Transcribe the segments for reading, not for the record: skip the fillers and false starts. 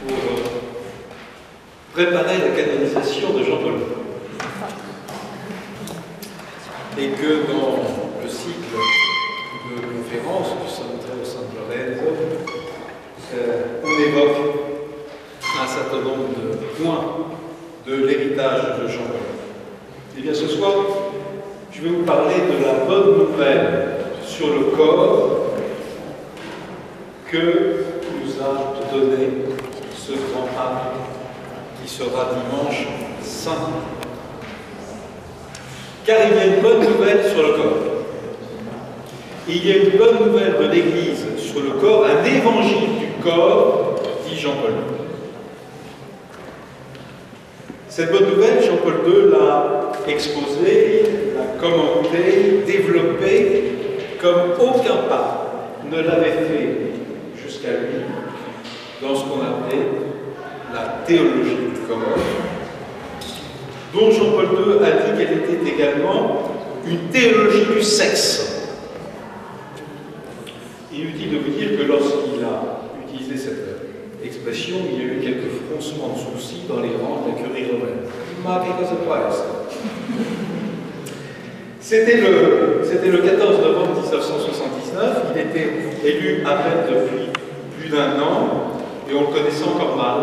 pour préparer la canonisation de Jean-Paul II. Et que dans le cycle de conférences du Centro San Lorenzo, on évoque un certain nombre de points de l'héritage de Jean-Paul II. Et bien ce soir, je vais vous parler de la bonne nouvelle sur le corps que nous a donné ce grand pape qui sera dimanche saint. Car il y a une bonne nouvelle sur le corps. Il y a une bonne nouvelle de l'Église sur le corps, un évangile du corps, dit Jean-Paul II. Cette bonne nouvelle, Jean-Paul II l'a exposée, l'a commentée, développée, comme aucun pape ne l'avait fait jusqu'à lui, dans ce qu'on appelait la théologie du corps, dont Jean-Paul II a dit qu'elle était également une théologie du sexe. Inutile de vous dire que lorsqu'il a utilisé cette expression, il y a eu quelques froncements de sourcils dans les rangs de la curie romaine. Ma che cosa può essere? C'était le 14 novembre 1979, il était élu à peine depuis plus d'un an, et on le connaissait encore mal.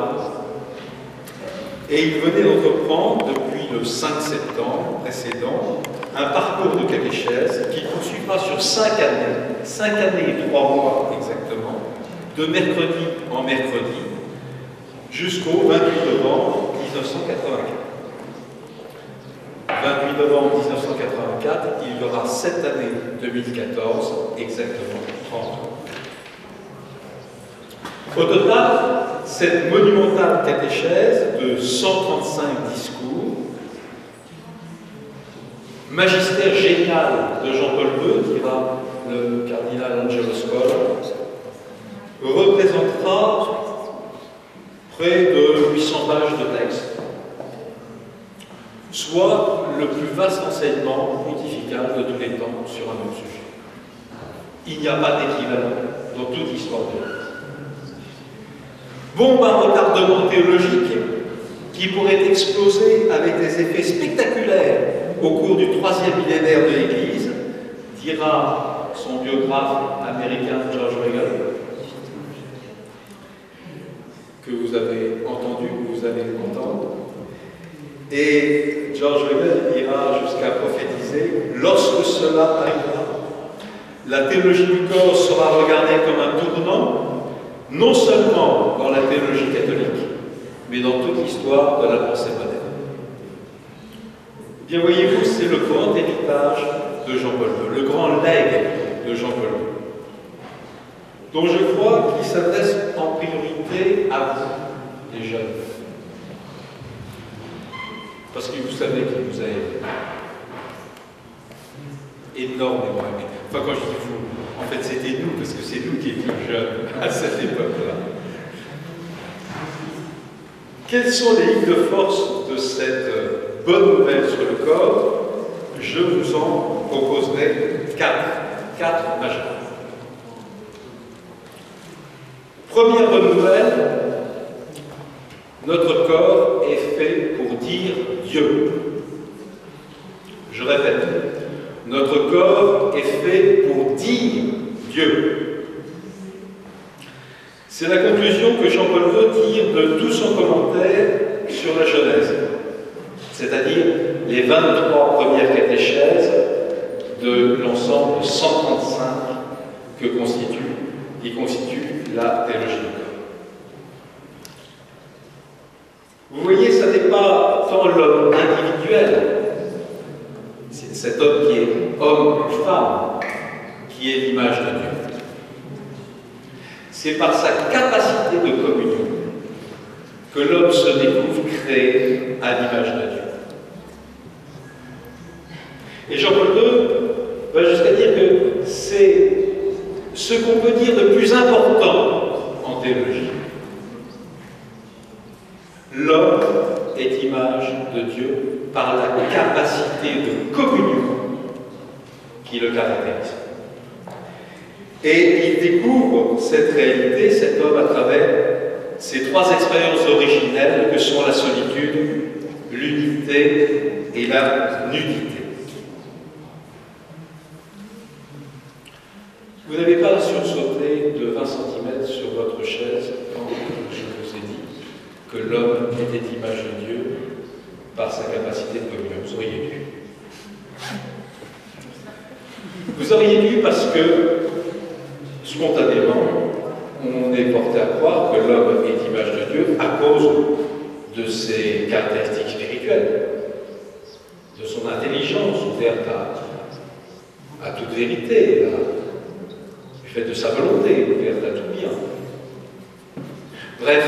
Et il venait d'entreprendre, depuis le 5 septembre précédent, un parcours de catéchèse qui poursuivra sur 5 années et 3 mois exactement, de mercredi en mercredi, jusqu'au 28 novembre 1984. 28 novembre 1984, il y aura cette année 2014, exactement 30 ans. Au total, cette monumentale catéchèse de 135 discours, magistère génial de Jean-Paul II, dira le cardinal Angelo Scola, représentera près de 800 pages de texte, soit le plus vaste enseignement pontifical de tous les temps sur un même sujet. Il n'y a pas d'équivalent dans toute l'histoire de l'Église. Bombe à retardement théologique qui pourrait exploser avec des effets spectaculaires au cours du 3e millénaire de l'Église, dira son biographe américain George Weigel, que vous avez entendu, que vous allez entendre. Et George Weigel ira jusqu'à prophétiser: lorsque cela arrivera, la théologie du corps sera regardée comme un tournant, non seulement dans la théologie catholique, mais dans toute l'histoire de la pensée moderne. Bien voyez-vous, c'est le grand héritage de Jean-Paul II, le grand legs de Jean-Paul II, dont je crois qu'il s'adresse en priorité à vous, les jeunes. Parce que vous savez qu'il vous a aidé. Énormément aimé. Enfin, quand je dis vous, en fait c'était nous, parce que c'est nous qui étions jeunes à cette époque-là. Quelles sont les lignes de force de cette bonne nouvelle sur le corps? Je vous en proposerai 4 majeures. Première bonne nouvelle, notre corps est fait pour dire Dieu. Je répète, notre corps est fait pour dire Dieu. C'est la conclusion que Jean-Paul II tire de tout son commentaire sur la Genèse, c'est-à-dire les 23 premières catéchèses de l'ensemble de 135 qui constituent la théologie du corps. Vous voyez, ça n'est pas tant l'homme individuel, c'est cet homme qui est homme ou femme, qui est l'image de Dieu. C'est par sa capacité de communion que l'homme se découvre créé à l'image de Dieu. Et Jean-Paul II va jusqu'à dire que c'est ce qu'on peut dire de plus important en théologie. L'homme est image de Dieu par la capacité de communion qui le caractérise. Et il découvre cette réalité, cet homme, à travers ces trois expériences originelles que sont la solitude, l'unité et la nudité. Vous n'avez pas sursauté de 20 cm sur votre chaise quand je vous ai dit que l'homme était l'image de Dieu par sa capacité de communion. Vous auriez dû. Vous auriez dû parce que, spontanément, on est porté à croire que l'homme est l'image de Dieu à cause de ses caractéristiques spirituelles, de son intelligence ouverte à toute vérité, du fait de sa volonté ouverte à tout bien. Bref,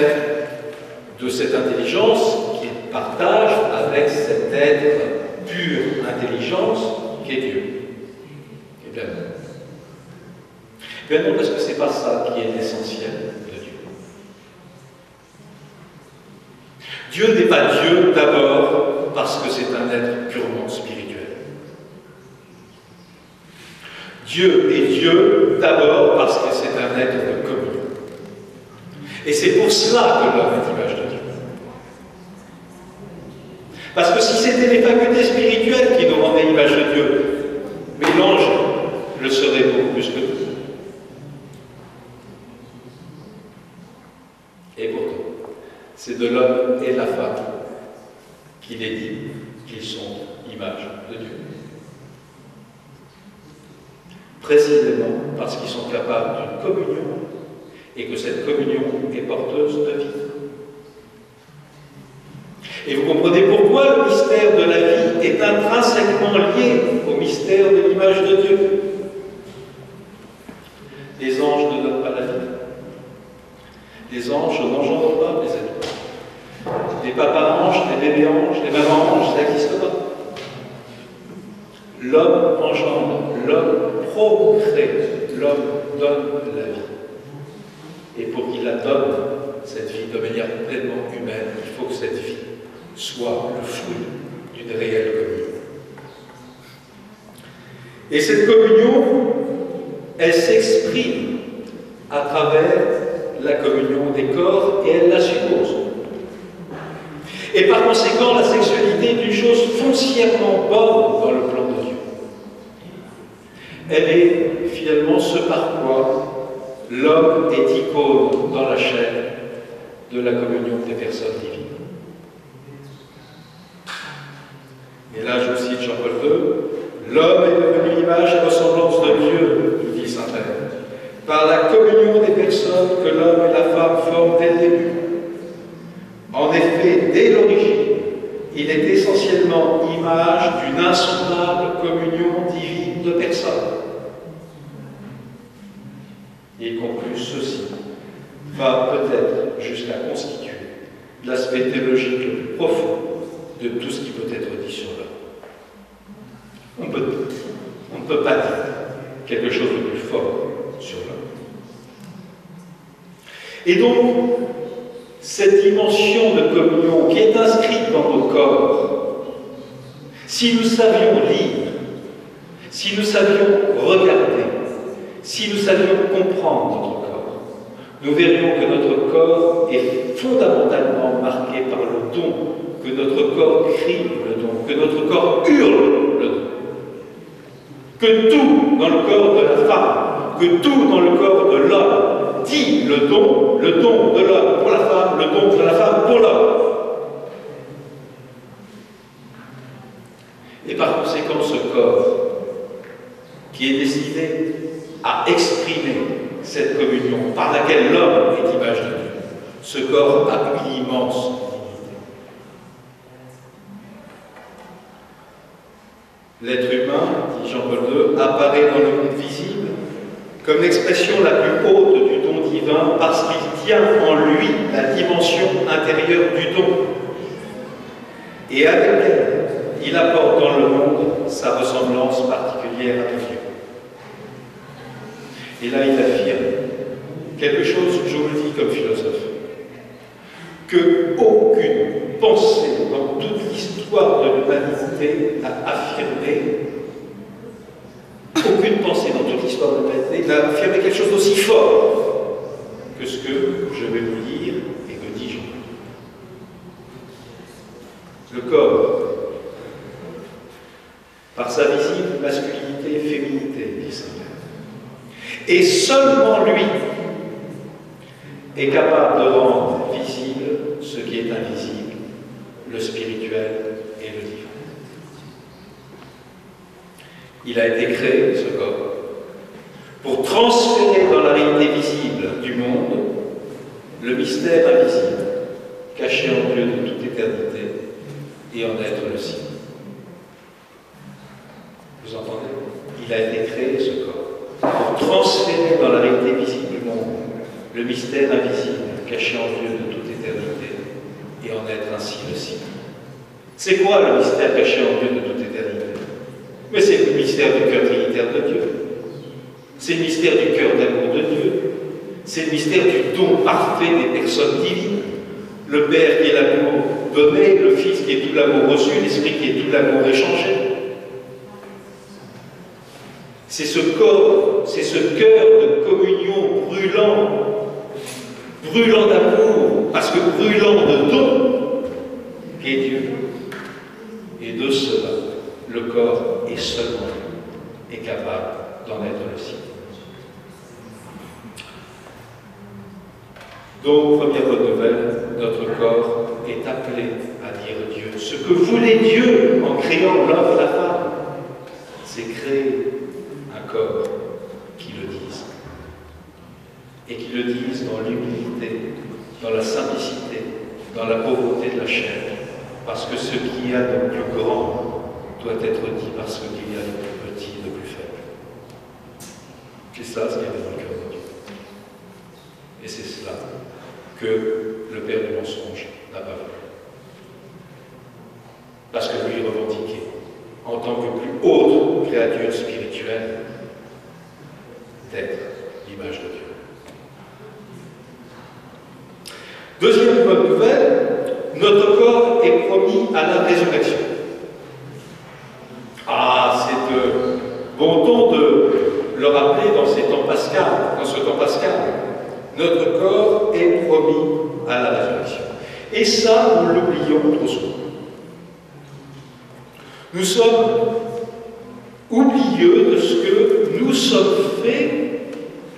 de cette intelligence qu'il partage avec cet être pure intelligence qu'est Dieu. Eh bien non. Bien non, parce que ce n'est pas ça qui est l'essentiel de Dieu. Dieu n'est pas Dieu d'abord parce que c'est un être purement spirituel. Dieu est Dieu d'abord parce que c'est un être de communion. Et c'est pour cela que l'homme est l'image de Dieu. Parce que si c'était les facultés spirituelles qui nous rendaient l'image de Dieu, mais l'ange le serait beaucoup plus que nous. Et pourtant, c'est de l'homme et de la femme qu'il est dit qu'ils sont l'image de Dieu. Précisément parce qu'ils sont capables d'une communion et que cette communion est porteuse de vie. Et vous comprenez pourquoi le mystère de la vie est intrinsèquement lié au mystère de l'image de Dieu. Les anges ne donnent pas la vie. Les anges n'engendrent pas les animaux. Les papas-anges, les bébés-anges, les mamans-anges, ça n'existe pas. L'homme engendre, l'homme procrée, l'homme donne la vie. Et pour qu'il la donne, cette vie, de manière pleinement humaine, il faut que cette vie soit le fruit d'une réelle communion. Et cette communion, elle s'exprime à travers la communion des corps et elle la suppose. Et par conséquent, la sexualité est une chose foncièrement bonne dans le plan de Dieu. Elle est finalement ce par quoi l'homme est icône dans la chaîne de la communion des personnes divines. Et là, je cite Jean-Paul II, l'homme est devenu l'image et ressemblance de Dieu, nous dit Saint Père, par la communion des personnes que l'homme et la femme forment dès le début. En effet, dès l'origine, il est essentiellement image d'une insondable communion divine de personnes. Il conclut ceci, va peut-être jusqu'à constituer l'aspect théologique le plus profond de tout ce qui peut être dit sur l'homme. On ne peut pas dire quelque chose de plus fort sur l'homme. Et donc, cette dimension de communion qui est inscrite dans nos corps, si nous savions lire, si nous savions regarder, si nous savions comprendre notre corps, nous verrions que notre corps est fondamentalement marqué par le don, que notre corps crie le don, que notre corps hurle le don. Que tout dans le corps de la femme, que tout dans le corps de l'homme dit le don de l'homme pour la femme, le don de la femme pour l'homme. Et par conséquent, ce corps qui est destiné à exprimer cette communion par laquelle l'homme est l'image de Dieu, ce corps a une immense dignité. L'être humain, dit Jean-Paul II, apparaît dans le monde visible comme l'expression la plus haute du don divin parce qu'il tient en lui la dimension intérieure du don. Et avec elle, il apporte dans le monde sa ressemblance particulière à Dieu. Et là, il affirme quelque chose, je vous le dis comme philosophe, que aucune pensée dans toute l'histoire de l'humanité n'a affirmé, aucune pensée dans toute l'histoire de l'humanité n'a affirmé quelque chose d'aussi fort que ce que je vais vous dire Et seulement lui est capable de rendre visible ce qui est invisible, le spirituel et le divin. Il a été créé, ce corps, pour transférer dans la réalité visible du monde le mystère invisible, caché en Dieu de toute éternité, et en être le signe. Vous entendez? Il a été créé, ce corps, pour transférer dans la réalité visible du monde le mystère invisible, caché en Dieu de toute éternité, et en être ainsi le signe. C'est quoi le mystère caché en Dieu de toute éternité? Mais c'est le mystère du cœur trinitaire de Dieu. C'est le mystère du cœur d'amour de Dieu. C'est le mystère du don parfait des personnes divines. Le Père qui est l'amour donné, le Fils qui est tout l'amour reçu, l'Esprit qui est tout l'amour échangé. C'est ce corps, c'est ce cœur de communion brûlant d'amour, parce que brûlant de don, qu'est Dieu. Et de cela, le corps est seulement est capable d'en être le signe. Donc, première bonne nouvelle, notre corps est appelé à dire Dieu. Ce que voulait Dieu en créant l'homme et la femme, c'est créer un corps qui le dise. Et qui le dise dans l'humilité, dans la simplicité, dans la pauvreté de la chair. Parce que ce qu'il y a de plus grand doit être dit par ce qu'il y a de plus petit, de plus faible. C'est ça ce qu'il y avait dans le cœur de Dieu. Et c'est cela que le père du mensonge n'a pas vu. Parce que lui revendiquait, en tant que plus haute créature spirituelle, d'être l'image de Dieu. Deuxième bonne nouvelle, notre corps est promis à la résurrection. Ah, c'est de bon ton de le rappeler dans ce temps pascal. Notre corps est promis à la résurrection. Et ça, nous l'oublions trop souvent. Nous sommes oublieux de ce que nous sommes faits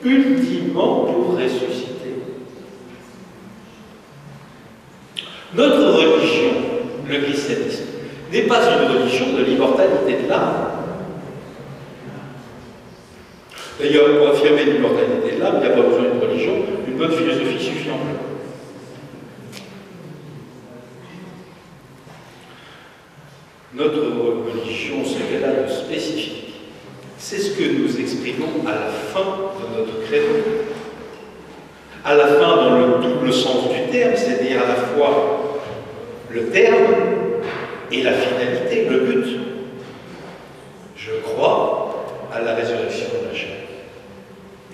ultimement pour ressusciter. Notre religion, le christianisme, n'est pas une religion de l'immortalité de l'âme. D'ailleurs, pour affirmer l'immortalité de l'âme, il n'y a pas besoin d'une religion, une bonne philosophie suffit amplement. Notre religion, ce qu'elle a de spécifique, c'est ce que nous exprimons à la fin de notre credo. À la fin, dans le double sens du terme, c'est-à-dire à la fois le terme et la finalité, le but. Je crois à la résurrection de la chair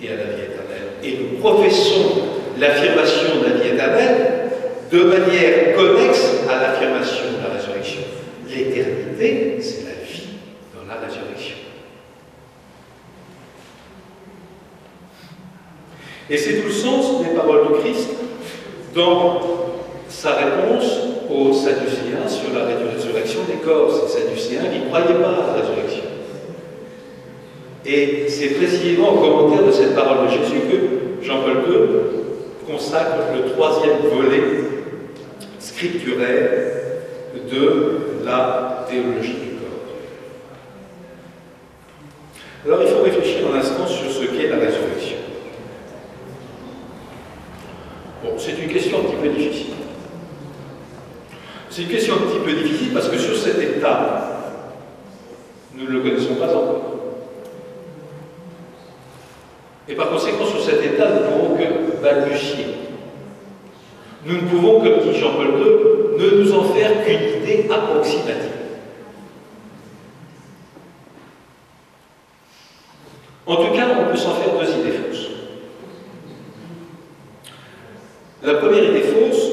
et à la vie éternelle. Et nous professons l'affirmation de la vie éternelle de manière connexe à l'affirmation de la résurrection. L'éternité, c'est la vie dans la résurrection. Et c'est tout le sens des paroles de Christ dans sa réponse aux Sadducéens sur la résurrection des corps. Ces Sadducéens qui ne croyaient pas à la résurrection. Et c'est précisément au commentaire de cette parole de Jésus que Jean-Paul II consacre le troisième volet scripturaire de la théologie du corps. Alors il faut réfléchir un instant sur ce qu'est la résurrection. Bon, c'est une question un petit peu difficile. C'est une question un petit peu difficile parce que sur cet état, nous ne le connaissons pas encore. Et par conséquent, sur cet état, nous ne pouvons que balbutier. Nous ne pouvons, comme dit Jean-Paul II, ne nous en faire qu'une idée approximative. En tout cas, on peut s'en faire deux idées fausses. La première idée fausse,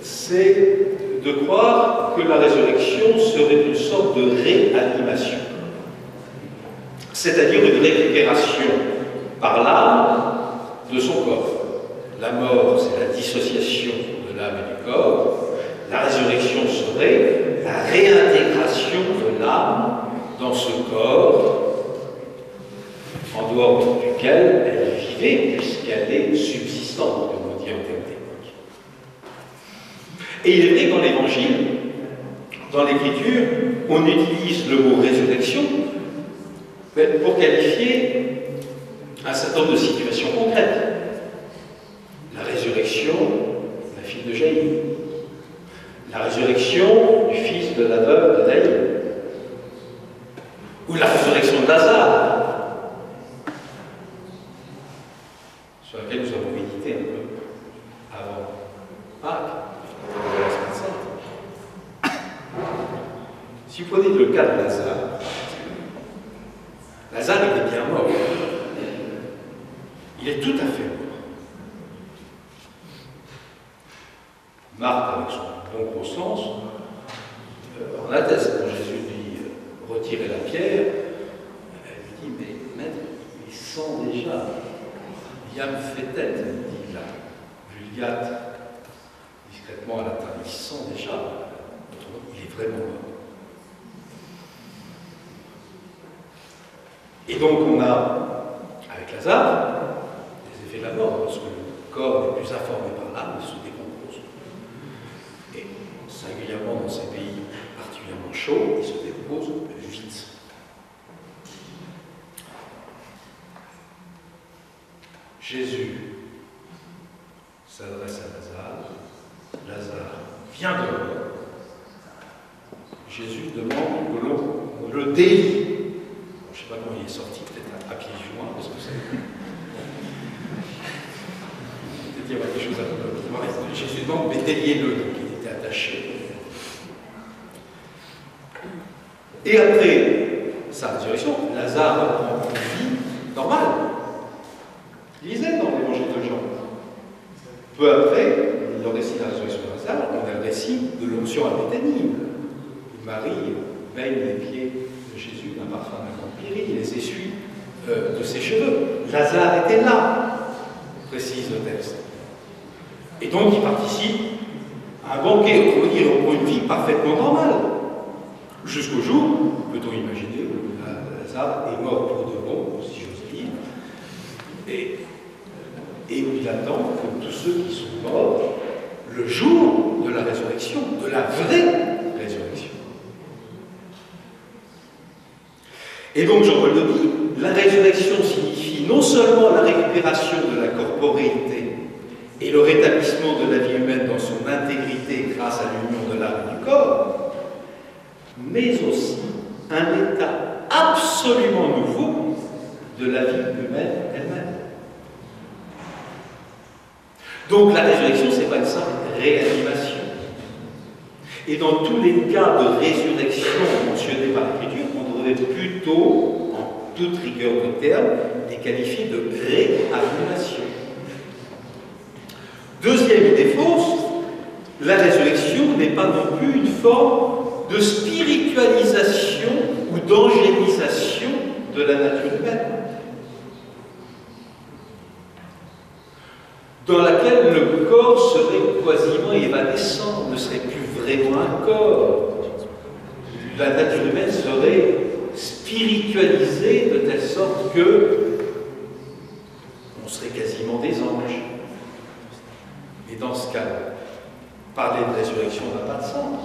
c'est de croire que la résurrection serait une sorte de réanimation, c'est-à-dire une récupération par l'âme de son corps. La mort, c'est la dissociation de l'âme et du corps. La résurrection serait la réintégration de l'âme dans ce corps en dehors du duquel elle vivait, puisqu'elle est subsistante, comme on dit en termes techniques. Et il est vrai que dans l'Évangile, dans l'Écriture, on utilise le mot résurrection pour qualifier un certain nombre de situations concrètes. La résurrection de la fille de Jaïr, la résurrection du fils de la veuve de Naïm, ou la résurrection de Lazare, sur laquelle nous avons médité un peu avant Pâques, la semaine sainte. Si vous prenez le cas de Lazare, Lazare il est bien mort. Il est tout à fait mort. Marthe, avec son bon gros sens, en atteste quand Jésus lui retirait la pierre. Elle lui dit, mais maître, il sent déjà. Yam fait tête, dit la Vulgate, discrètement à latin, il sent déjà. Il est vraiment mort. Et donc on a, avec Lazare, les effets de la mort, parce que le corps n'est plus informé par l'âme, il se décompose. Et singulièrement dans ces pays particulièrement chauds, il se décompose vite. Jésus s'adresse à Lazare. Lazare vient de mort. Jésus demande que l'on le délie. Je ne sais pas comment il est sorti, peut-être à pieds joints, parce que c'est. Peut-être qu'il y avait quelque chose à dire. Jésus demande, mais déliez-le, donc il était attaché. Et après sa résurrection, Lazare reprend une vie normale. Lisez dans l'Évangile de Jean. Peu après, le récit de la résurrection de Lazare, on a le récit de l'onction à Béthanie. Marie baigne les pieds de Jésus d'un parfum d'ambre, il les essuie de ses cheveux. Lazare était là, précise le texte. Et donc il participe à un banquet, on peut dire, pour une vie parfaitement normale. Jusqu'au jour, peut-on imaginer, où Lazare est mort pour de bon, si j'ose dire, et où il attend, comme tous ceux qui sont morts, le jour de la résurrection, de la vraie résurrection. Et donc Jean-Paul II dit, la résurrection signifie non seulement la récupération de la corporéité et le rétablissement de la vie humaine dans son intégrité grâce à l'union de l'âme et du corps, mais aussi un état absolument nouveau de la vie humaine elle-même. Donc la résurrection, ce n'est pas une simple réanimation. Et dans tous les cas de résurrection mentionnés par l'Écriture, on devrait plutôt, en toute rigueur de terme, les qualifier de réanimation. Deuxième idée fausse, la résurrection n'est pas non plus une forme de spiritualisation ou d'angélisation de la nature humaine, dans laquelle le corps serait quasiment évanescent, ne serait plus vraiment un corps. La nature humaine serait spiritualisée de telle sorte que on serait quasiment des anges. Et dans ce cas, parler de résurrection n'a pas de sens.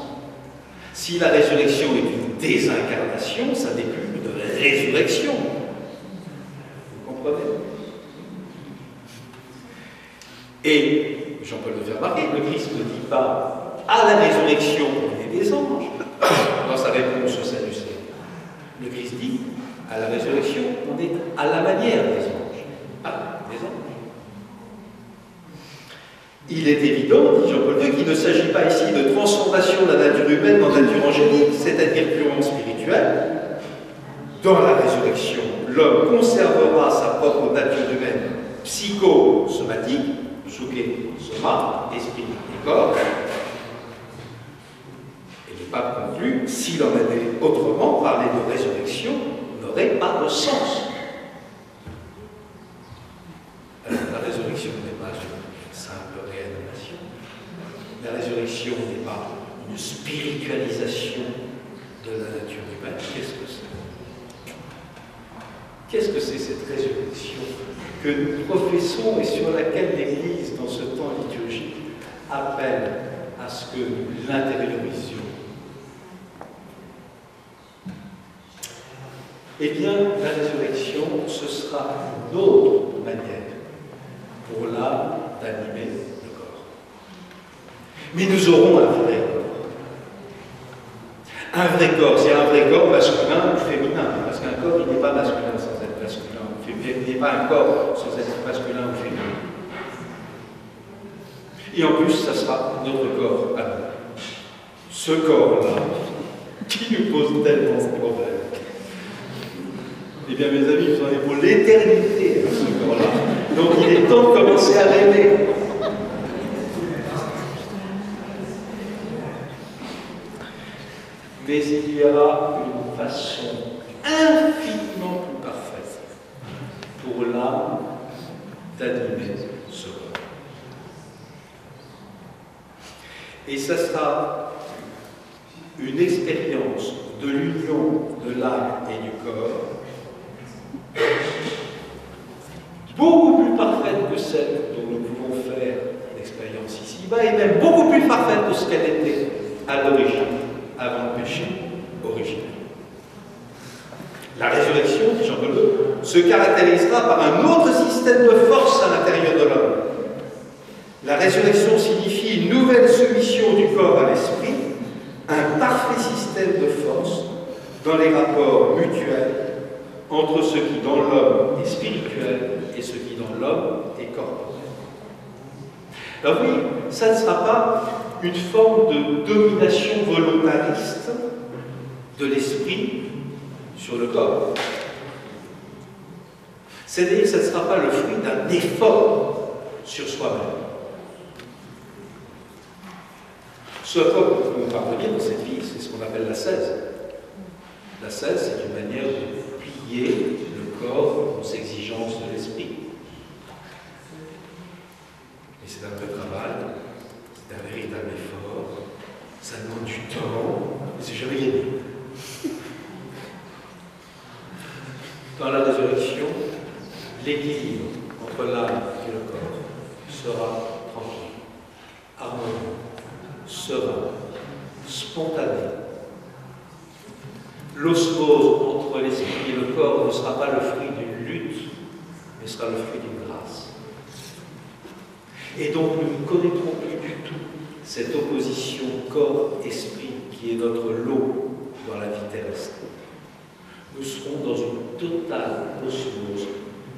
Si la résurrection est une désincarnation, ça n'est plus une résurrection. Vous comprenez? Et Jean-Paul II fait remarquer, le Christ ne dit pas à la résurrection on est des anges, dans sa réponse au Sadducéens. Le Christ dit à la résurrection on est à la manière des anges. Ah, des anges. Il est évident, dit Jean-Paul II, qu'il ne s'agit pas ici de transformation de la nature humaine en nature angélique, c'est-à-dire purement spirituelle. Dans la résurrection, l'homme conservera sa propre nature humaine psychosomatique, souké, soma, esprit et corps. Et le pape conclut, s'il en avait autrement, parler de résurrection n'aurait pas de sens. Alors, la résurrection n'est pas une simple réanimation. La résurrection n'est pas une spiritualisation de la nature humaine. Qu'est-ce que c'est? Qu'est-ce que c'est cette résurrection que nous professons et sur laquelle l'Église, dans ce temps liturgique, appelle à ce que nous l'intériorisions? Eh bien, la résurrection, ce sera une autre manière pour l'âme d'animer le corps. Mais nous aurons un vrai corps. Un vrai corps, c'est un vrai corps masculin ou féminin, parce qu'un corps, il n'est pas masculin sans être masculin ou féminin. Il n'est pas un corps sans être masculin ou féminin. Et en plus, ça sera notre corps à nous. Ce corps-là, qui nous pose tellement de problèmes. Eh bien, mes amis, vous en avez pour l'éternité avec ce corps-là. Donc, il est temps de commencer à rêver. Mais il y aura une façon infiniment plus parfaite pour l'âme d'animer ce corps. Et ça sera une expérience de l'union de l'âme et du corps beaucoup plus parfaite que celle dont nous pouvons faire l'expérience ici-bas, et même beaucoup plus parfaite que ce qu'elle était à l'origine, avant le péché originel. La résurrection, dit Jean-Paul II, se caractérisera par un autre système de force à l'intérieur de l'homme. La résurrection signifie une nouvelle soumission du corps à l'esprit, un parfait système de force dans les rapports mutuels entre ce qui dans l'homme est spirituel et ce qui dans l'homme est corporel. Alors oui, ça ne sera pas une forme de domination volontariste de l'esprit sur le corps. C'est-à-dire que ça ne sera pas le fruit d'un effort sur soi-même. Ce à quoi nous pouvons parvenir dans cette vie, c'est ce qu'on appelle l'ascèse. L'ascèse, c'est une manière de plier le corps aux exigences de l'esprit. Et c'est un vrai travail, c'est un véritable effort, ça demande du temps, mais c'est jamais gagné. Dans la résurrection, l'équilibre entre l'âme et le corps sera tranquille, harmonieux, serein, spontané. L'osmose entre l'esprit et le corps ne sera pas le fruit d'une lutte, mais sera le fruit d'une grâce. Et donc nous ne connaîtrons plus du tout cette opposition corps-esprit qui est notre lot dans la vie terrestre. Nous serons dans une totale osmose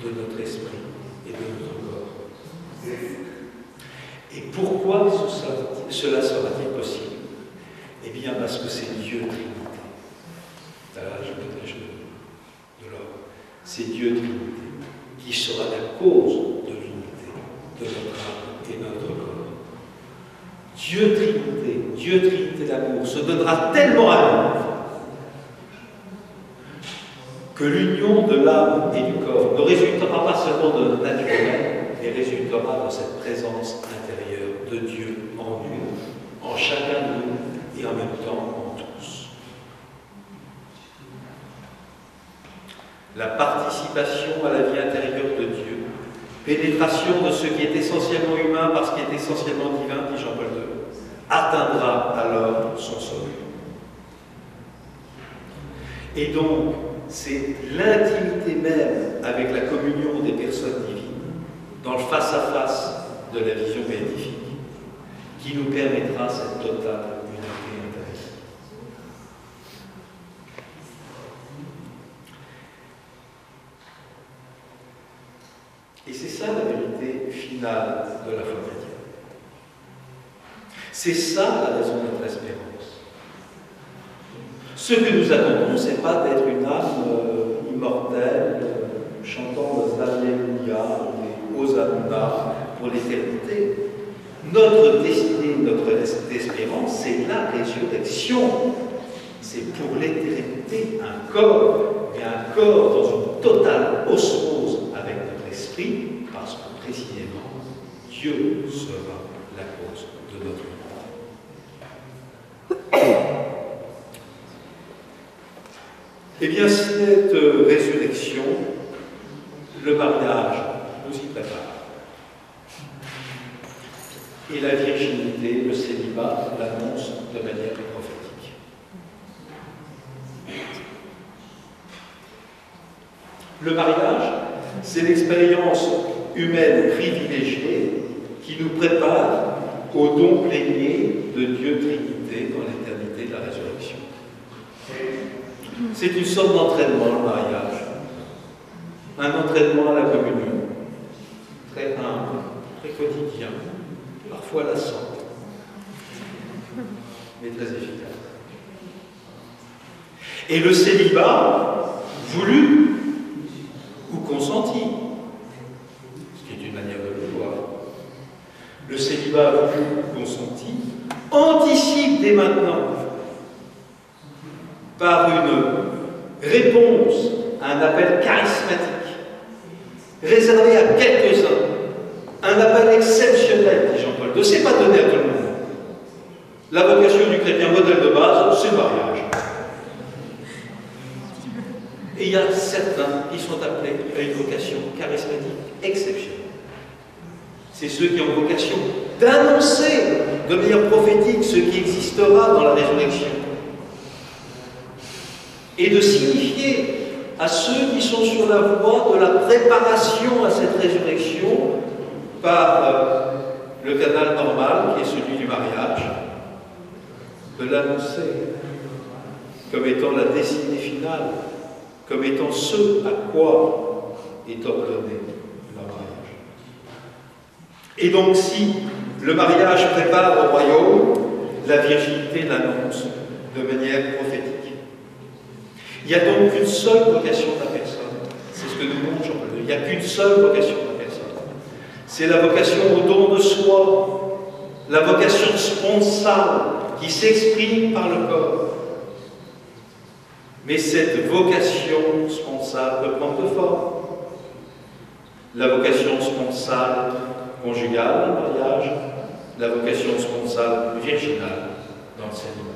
de notre esprit et de notre corps. Et pourquoi cela sera-t-il possible? Eh bien parce que c'est Dieu Trinité. Là, je mets de l'or. C'est Dieu Trinité qui sera la cause de l'unité de notre âme et de notre corps. Dieu Trinité d'amour, se donnera tellement à nous que l'union de l'âme et du corps ne résultera pas seulement de notre nature humaine, mais résultera de cette présence intérieure de Dieu en nous, en chacun de nous et en même temps en tous. La participation à la vie intérieure de Dieu, pénétration de ce qui est essentiellement humain par ce qui est essentiellement divin, dit Jean-Paul II, atteindra alors son sommet. Et donc, c'est l'intimité même avec la communion des personnes divines, dans le face-à-face de la vision béatifique, qui nous permettra cette totale unité intérieure. Et c'est ça la vérité finale de la foi chrétienne. C'est ça la raison de notre espérance. Ce que nous attendons, ce n'est pas d'être une âme immortelle, chantant les Alléluia, les Hosanna pour l'éternité. Notre destinée, notre espérance, c'est la résurrection. C'est pour l'éternité un corps, et un corps dans une totale osmose avec notre esprit, parce que précisément, Dieu sera la cause de notre vie. Eh bien, cette résurrection virginité, le célibat, l'annonce de manière prophétique. Le mariage, c'est l'expérience humaine privilégiée qui nous prépare au don plénier de Dieu Trinité dans l'éternité de la résurrection. C'est une sorte d'entraînement, le mariage. Un entraînement à la communion, très humble, très quotidien, parfois lassant, mais très efficace. Et le célibat, voulu ou consenti, ce qui est une manière de le voir, le célibat voulu ou consenti anticipe dès maintenant, par une réponse à un appel charismatique, réservé à quelques-uns, un appel exceptionnel, dit Jean-Paul II, ne s'est pas donné à tout le monde. La vocation du chrétien modèle de base, c'est le mariage. Et il y a certains qui sont appelés à une vocation charismatique exceptionnelle. C'est ceux qui ont vocation d'annoncer de manière prophétique ce qui existera dans la résurrection. Et de signifier à ceux qui sont sur la voie de la préparation à cette résurrection par le canal normal qui est celui du mariage, de l'annoncer comme étant la destinée finale, comme étant ce à quoi est ordonné le mariage. Et donc si le mariage prépare au royaume, la virginité l'annonce de manière prophétique. Il n'y a donc qu'une seule vocation de la personne. C'est ce que nous montre Jean-Paul II. Il n'y a qu'une seule vocation de la personne. C'est la vocation au don de soi, la vocation sponsale qui s'exprime par le corps. Mais cette vocation sponsale peut prendre deux formes. La vocation sponsale conjugale dans le mariage, la vocation sponsale virginale dans le célibat.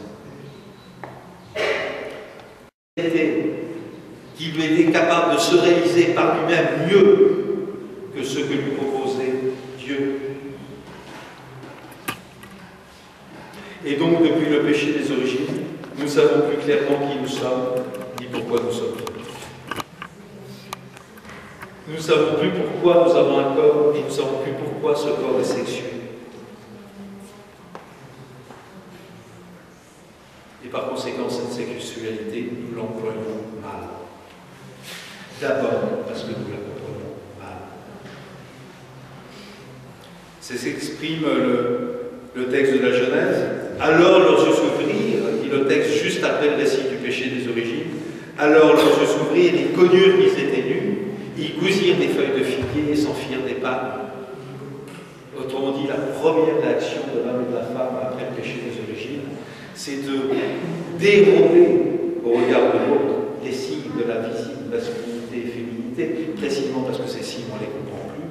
Qui lui était capable de se réaliser par lui-même mieux que ce que lui proposait Dieu. Et donc, depuis le péché des origines, nous savons plus clairement qui nous sommes, ni pourquoi nous sommes. Nous ne savons plus pourquoi nous avons un corps, et nous ne savons plus pourquoi ce corps est sexué. Et par conséquent, cette sexualité, nous l'employons mal. D'abord parce que nous la comprenons mal. C'est ce qu'exprime le texte de la Genèse. Alors leurs yeux s'ouvrirent, dit le texte juste après le récit du péché des origines. Alors leurs yeux s'ouvrirent, ils connurent qu'ils étaient nus, ils cousirent des feuilles de figuier et s'en firent des palmes. Autrement dit, la première réaction de l'homme et de la femme après le péché des origines, c'est de dérober au regard de l'autre les signes de la visible masculinité et féminité, précisément parce que ces signes, on ne les comprend plus,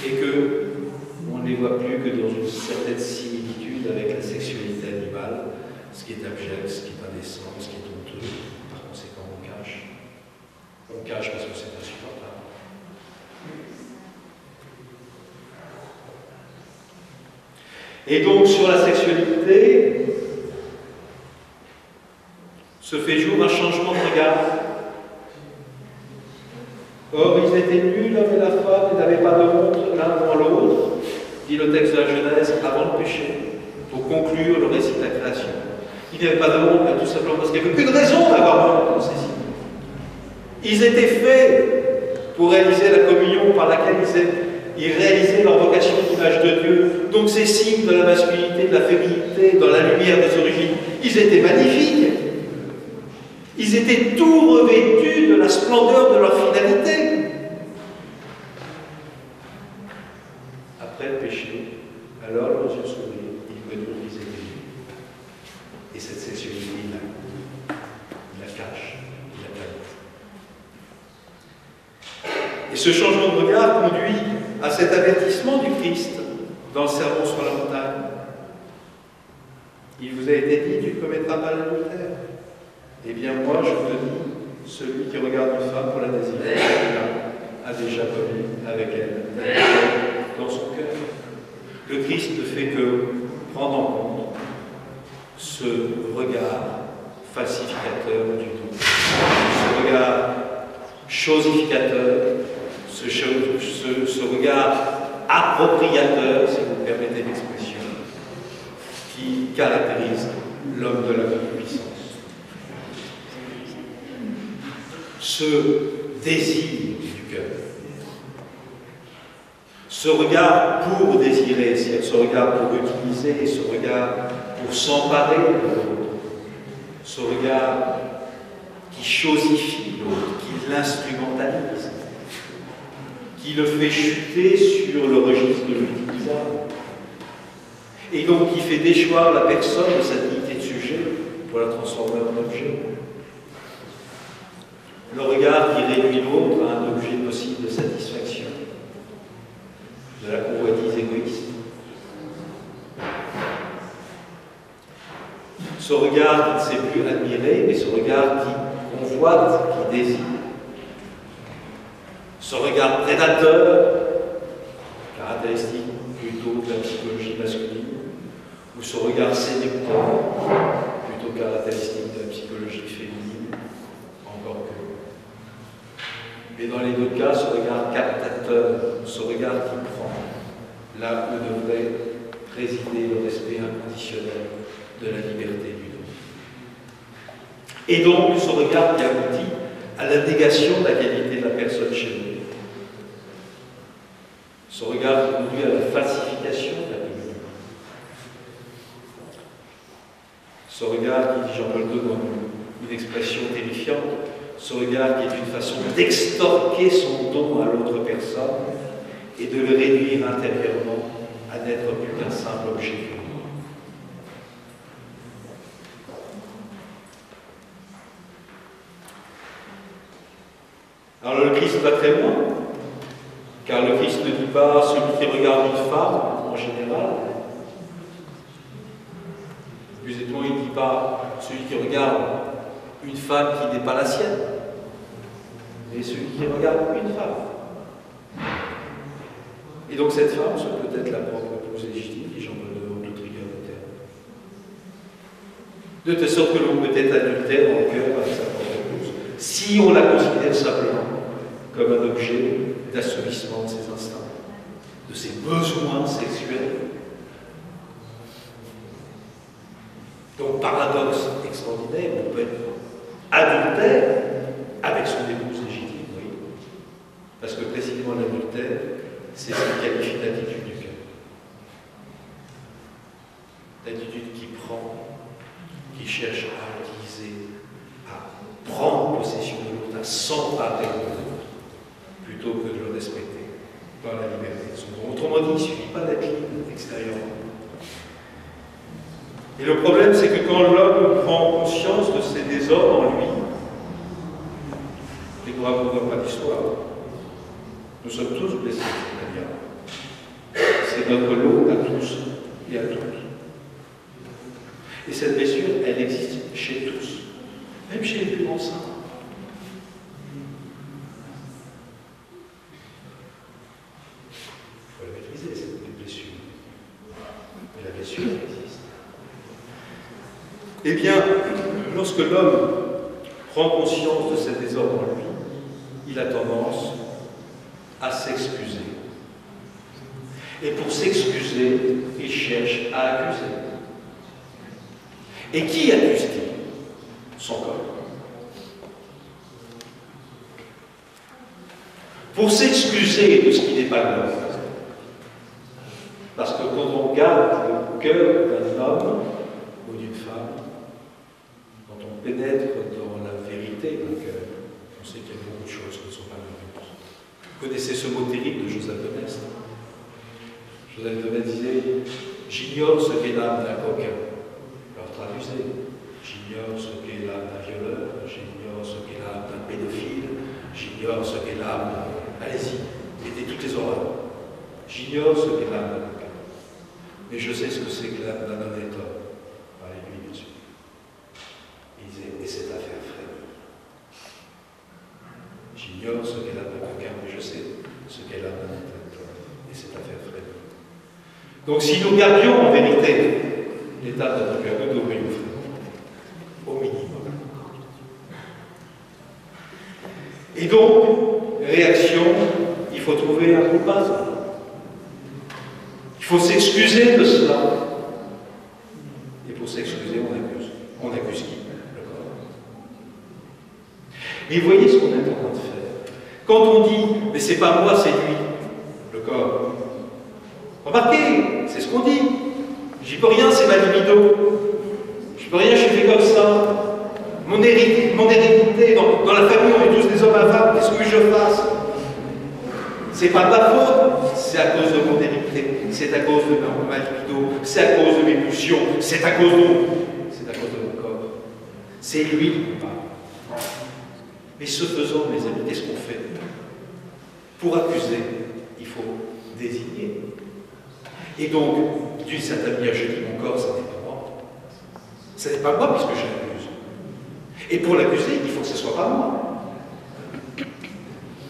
et qu'on ne les voit plus que dans une certaine similitude avec la sexualité animale, ce qui est abject, ce qui est indécent, ce qui est honteux. Par conséquent, on cache. On cache parce que c'est insupportable. Et donc, sur la sexualité, se fait jour un changement de regard. Or, ils étaient nus, l'homme et la femme, et n'avaient pas de honte l'un devant l'autre, dit le texte de la Genèse, avant le péché, pour conclure le récit de la création. Ils n'avaient pas de honte, tout simplement parce qu'il n'y avait aucune raison d'avoir honte dans ces signes. Ils étaient faits pour réaliser la communion par laquelle ils réalisaient leur vocation d'image de Dieu. Donc ces signes de la masculinité, de la féminité, dans la lumière des origines, ils étaient magnifiques. Ils étaient tout revêtus de la splendeur de leur finalité. Après le péché, alors leurs yeux s'ouvrirent, ils connurent qu'ils étaient nus. Et cette sexualité, il la cache, il la planète. Et ce changement de regard conduit à cet avertissement du Christ dans le sermon sur la montagne. Il vous a été dit, tu ne commettras pas l'adultère. Eh bien, moi, je te dis, celui qui regarde une femme pour la désirer, a déjà commis avec elle dans son cœur. le Christ ne fait que prendre en compte ce regard falsificateur du don, ce regard chosificateur, ce regard appropriateur, si vous me permettez l'expression, qui caractérise l'homme de la concupiscence. Ce désir du cœur, ce regard pour désirer, ce regard pour utiliser, ce regard pour s'emparer de l'autre, ce regard qui chosifie l'autre, qui l'instrumentalise, qui le fait chuter sur le registre de l'utilisable, et donc qui fait déchoir la personne de sa dignité de sujet pour la transformer en objet. Le regard qui réduit l'autre à un objet possible de satisfaction, de la convoitise égoïste. Ce regard qui ne sait plus admirer, mais ce regard qui convoite, qui désire. Ce regard prédateur, caractéristique plutôt de la psychologie masculine, ou ce regard séducteur, plutôt caractéristique de la psychologie féminine, encore que. Mais dans les deux cas, ce regard captateur, ce regard qui prend, là où devrait présider le respect inconditionnel de la liberté du don. Et donc, ce regard qui aboutit à la négation de la qualité de la personne chez nous. Ce regard qui conduit à la falsification de la communion. Ce regard qui, dit Jean-Paul II dans une expression terrifiante, ce regard qui est une façon d'extorquer son don à l'autre personne et de le réduire intérieurement à n'être plus qu'un simple objet. Alors le Christ va très loin, car le Christ ne dit pas celui qui regarde une femme en général. Plus exactement, il ne dit pas celui qui regarde une femme qui n'est pas la sienne, mais celui qui regarde une femme. Et donc cette femme, ce peut être la propre épouse légitime, dit Jean-Paul II, toute rigueur de terme. De telle sorte que l'on peut être adultère dans le cœur avec sa propre épouse, si on la considère simplement comme un objet d'assouvissement de ses instincts, de ses besoins sexuels. Donc, paradoxe extraordinaire, on peut être adultère avec son épouse légitime, oui. Parce que précisément l'adultère, c'est ce qui qualifie l'attitude du cœur. L'attitude qui prend, qui cherche à utiliser, à prendre possession de l'autre, à s'emparer de l'autre, plutôt que de le respecter dans la liberté de son don. Autrement dit, il ne suffit pas d'être libre extérieurement. Et le problème, c'est que quand l'homme prend conscience de ces désordres en lui, et nous ne racontons pas d'histoire, nous sommes tous blessés, c'est-à-dire, c'est notre lot à tous et à toutes. Et cette blessure, elle existe chez tous, même chez les plus grands saints. Eh bien, lorsque l'homme prend conscience de cet désordre en lui, il a tendance à s'excuser. Et pour s'excuser, il cherche à accuser. Et qui accuse-t-il? Son corps. Pour s'excuser de ce qui n'est pas l'homme. Parce que quand on regarde le cœur d'un homme ou d'une femme, quand on pénètre dans la vérité d'un cœur, on sait qu'il y a beaucoup de choses qui ne sont pas merveilleuses. Vous connaissez ce mot terrible de Joseph de Maistre. Joseph de Maistre disait « J'ignore ce qu'est l'âme d'un coquin ». Alors traduisez. J'ignore ce qu'est l'âme d'un violeur, j'ignore ce qu'est l'âme d'un pédophile, j'ignore ce qu'est l'âme d'un... Allez-y, mettez toutes les horreurs. J'ignore ce qu'est l'âme d'un coquin. Mais je sais ce que c'est que l'âme d'un honnête homme. Parlez-lui dessus. Il disait, et cette affaire frémit. J'ignore ce qu'est l'âme d'un coquin, mais je sais ce qu'est l'âme d'un honnête homme. Et cette affaire frémit. Donc si nous gardions en vérité l'état de notre cœur, nous devrions faire au minimum. Et donc, réaction, il faut trouver un coupable. Il faut s'excuser de cela. Et pour s'excuser, on accuse. On accuse qui? Le corps. Mais voyez ce qu'on est en train de faire. Quand on dit, mais c'est pas moi, c'est lui, le corps. Remarquez, c'est ce qu'on dit. J'y peux rien, c'est ma libido. Je peux rien, je suis fait comme ça. Mon hérédité, dans la famille, on est tous des hommes à femmes, qu'est-ce que je fasse? C'est pas de ma faute, c'est à cause de mon hérédité, c'est à cause de ma libido, c'est à cause de mes pulsions, c'est à cause de mon corps. C'est lui qui parle. Mais ce faisant, mes amis, qu'est-ce qu'on fait? Pour accuser, il faut désigner. Et donc, d'une certaine manière, je dis mon corps, ça n'est pas moi. Ce n'est pas moi puisque je l'accuse. Et pour l'accuser, il faut que ce ne soit pas moi.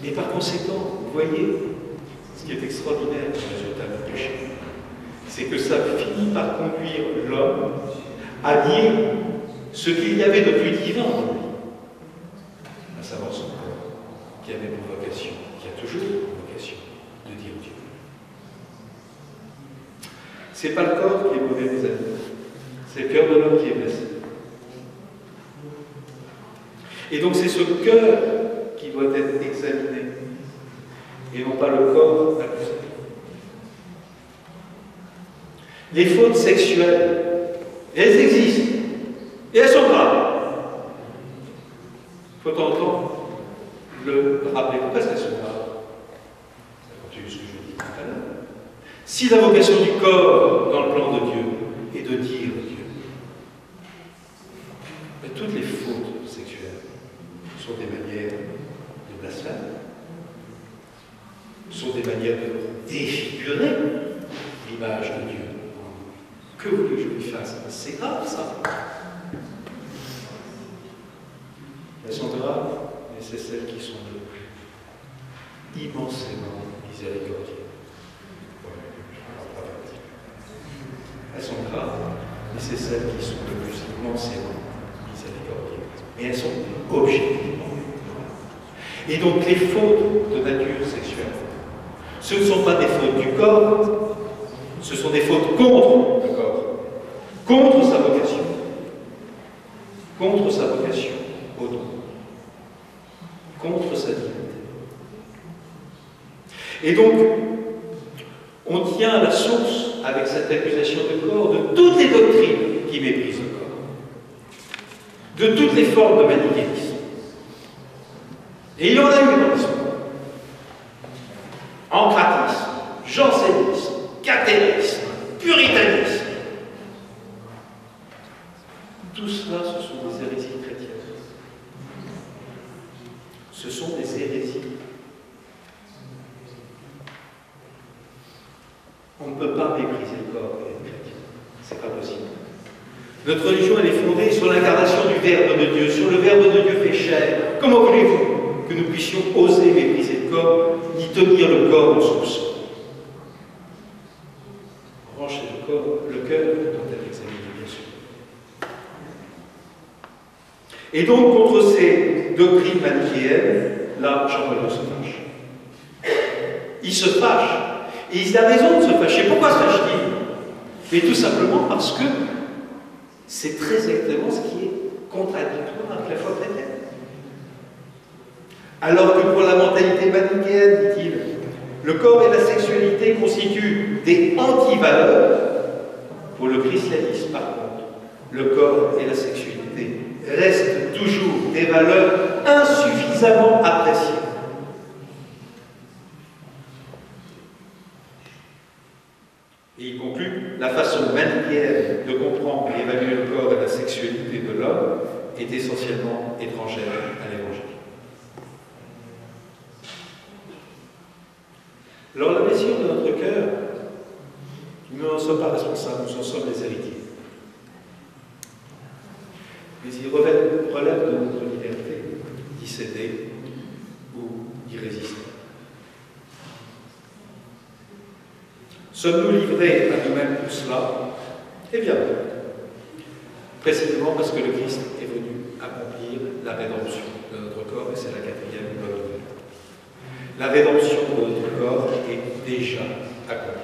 Et par conséquent, vous voyez, ce qui est extraordinaire dans le résultat du péché, c'est que ça finit par conduire l'homme à nier ce qu'il y avait de plus divin en lui, à savoir son corps, qui avait pour vocation, qui a toujours pour vocation de dire Dieu. Ce n'est pas le corps qui est mauvais, mes amis, c'est le cœur de l'homme qui est blessé. Et donc c'est ce cœur qui doit être examiné, et non pas le corps accusé. Les fautes sexuelles, elles existent, et elles sont graves. Il faut entendre le rappeler. Pourquoi est-ce qu'elles sont graves? Ça continue ce que je dis tout à l'heure. Si la vocation du corps, dans le plan de Dieu, est de dire Dieu, mais toutes les fautes sexuelles sont des manières de blasphème, sont des manières de défigurer l'image de Dieu. Que voulez-vous que je lui fasse? C'est grave, ça. Elles sont graves, mais c'est celles qui sont le plus immensément miséricordieuses. Elles sont graves, mais c'est celles qui sont le plus immensément miséricordieuses. Et elles sont objectivement graves. Et donc les fautes de nature sexuelle, ce ne sont pas des fautes du corps, ce sont des fautes contre le corps, contre sa vocation au don, contre sa dignité. Et donc, on tient à la source, avec cette accusation de corps, de toutes les doctrines qui méprisent le corps, de toutes les formes de manichéisme. Et il y en a eu dans l'histoire. Ancratisme, jansénisme, cathérisme, puritanisme. Tout cela, ce sont des hérésies chrétiennes. Ce sont des hérésies. On ne peut pas mépriser le corps et être chrétien. C'est pas possible. Notre religion, elle est fondée sur l'incarnation du Verbe de Dieu, sur le Verbe de Dieu fait chair. Comment voulez-vous que nous puissions oser mépriser le corps, ni tenir le corps en soupçon? En revanche, c'est le cœur qui doit être examiné, bien sûr. Et donc, contre ces doctrines manichéennes, là, Jean-Paul II se fâche. Il se fâche. Et il a raison de se fâcher. Pourquoi se fâche-t-il? Mais tout simplement parce que c'est très exactement ce qui est contradictoire avec la foi chrétienne. Alors que pour la mentalité manichéenne, dit-il, le corps et la sexualité constituent des antivaleurs. Pour le christianisme, par contre, le corps et la sexualité restent toujours des valeurs insuffisamment appréciées. Et il conclut, la façon manichéenne de comprendre et évaluer le corps et la sexualité de l'homme est essentiellement étrangère à l'Évangile. Alors la blessure de notre cœur, nous n'en sommes pas responsables, nous en sommes les héritiers. Mais il relève de notre liberté d'y céder ou d'y résister. Sommes-nous livrés à nous-mêmes pour cela? Eh bien, précisément parce que le Christ est venu accomplir la rédemption de notre corps, et c'est la quatrième bonne nouvelle. La rédemption de notre corps est déjà accomplie.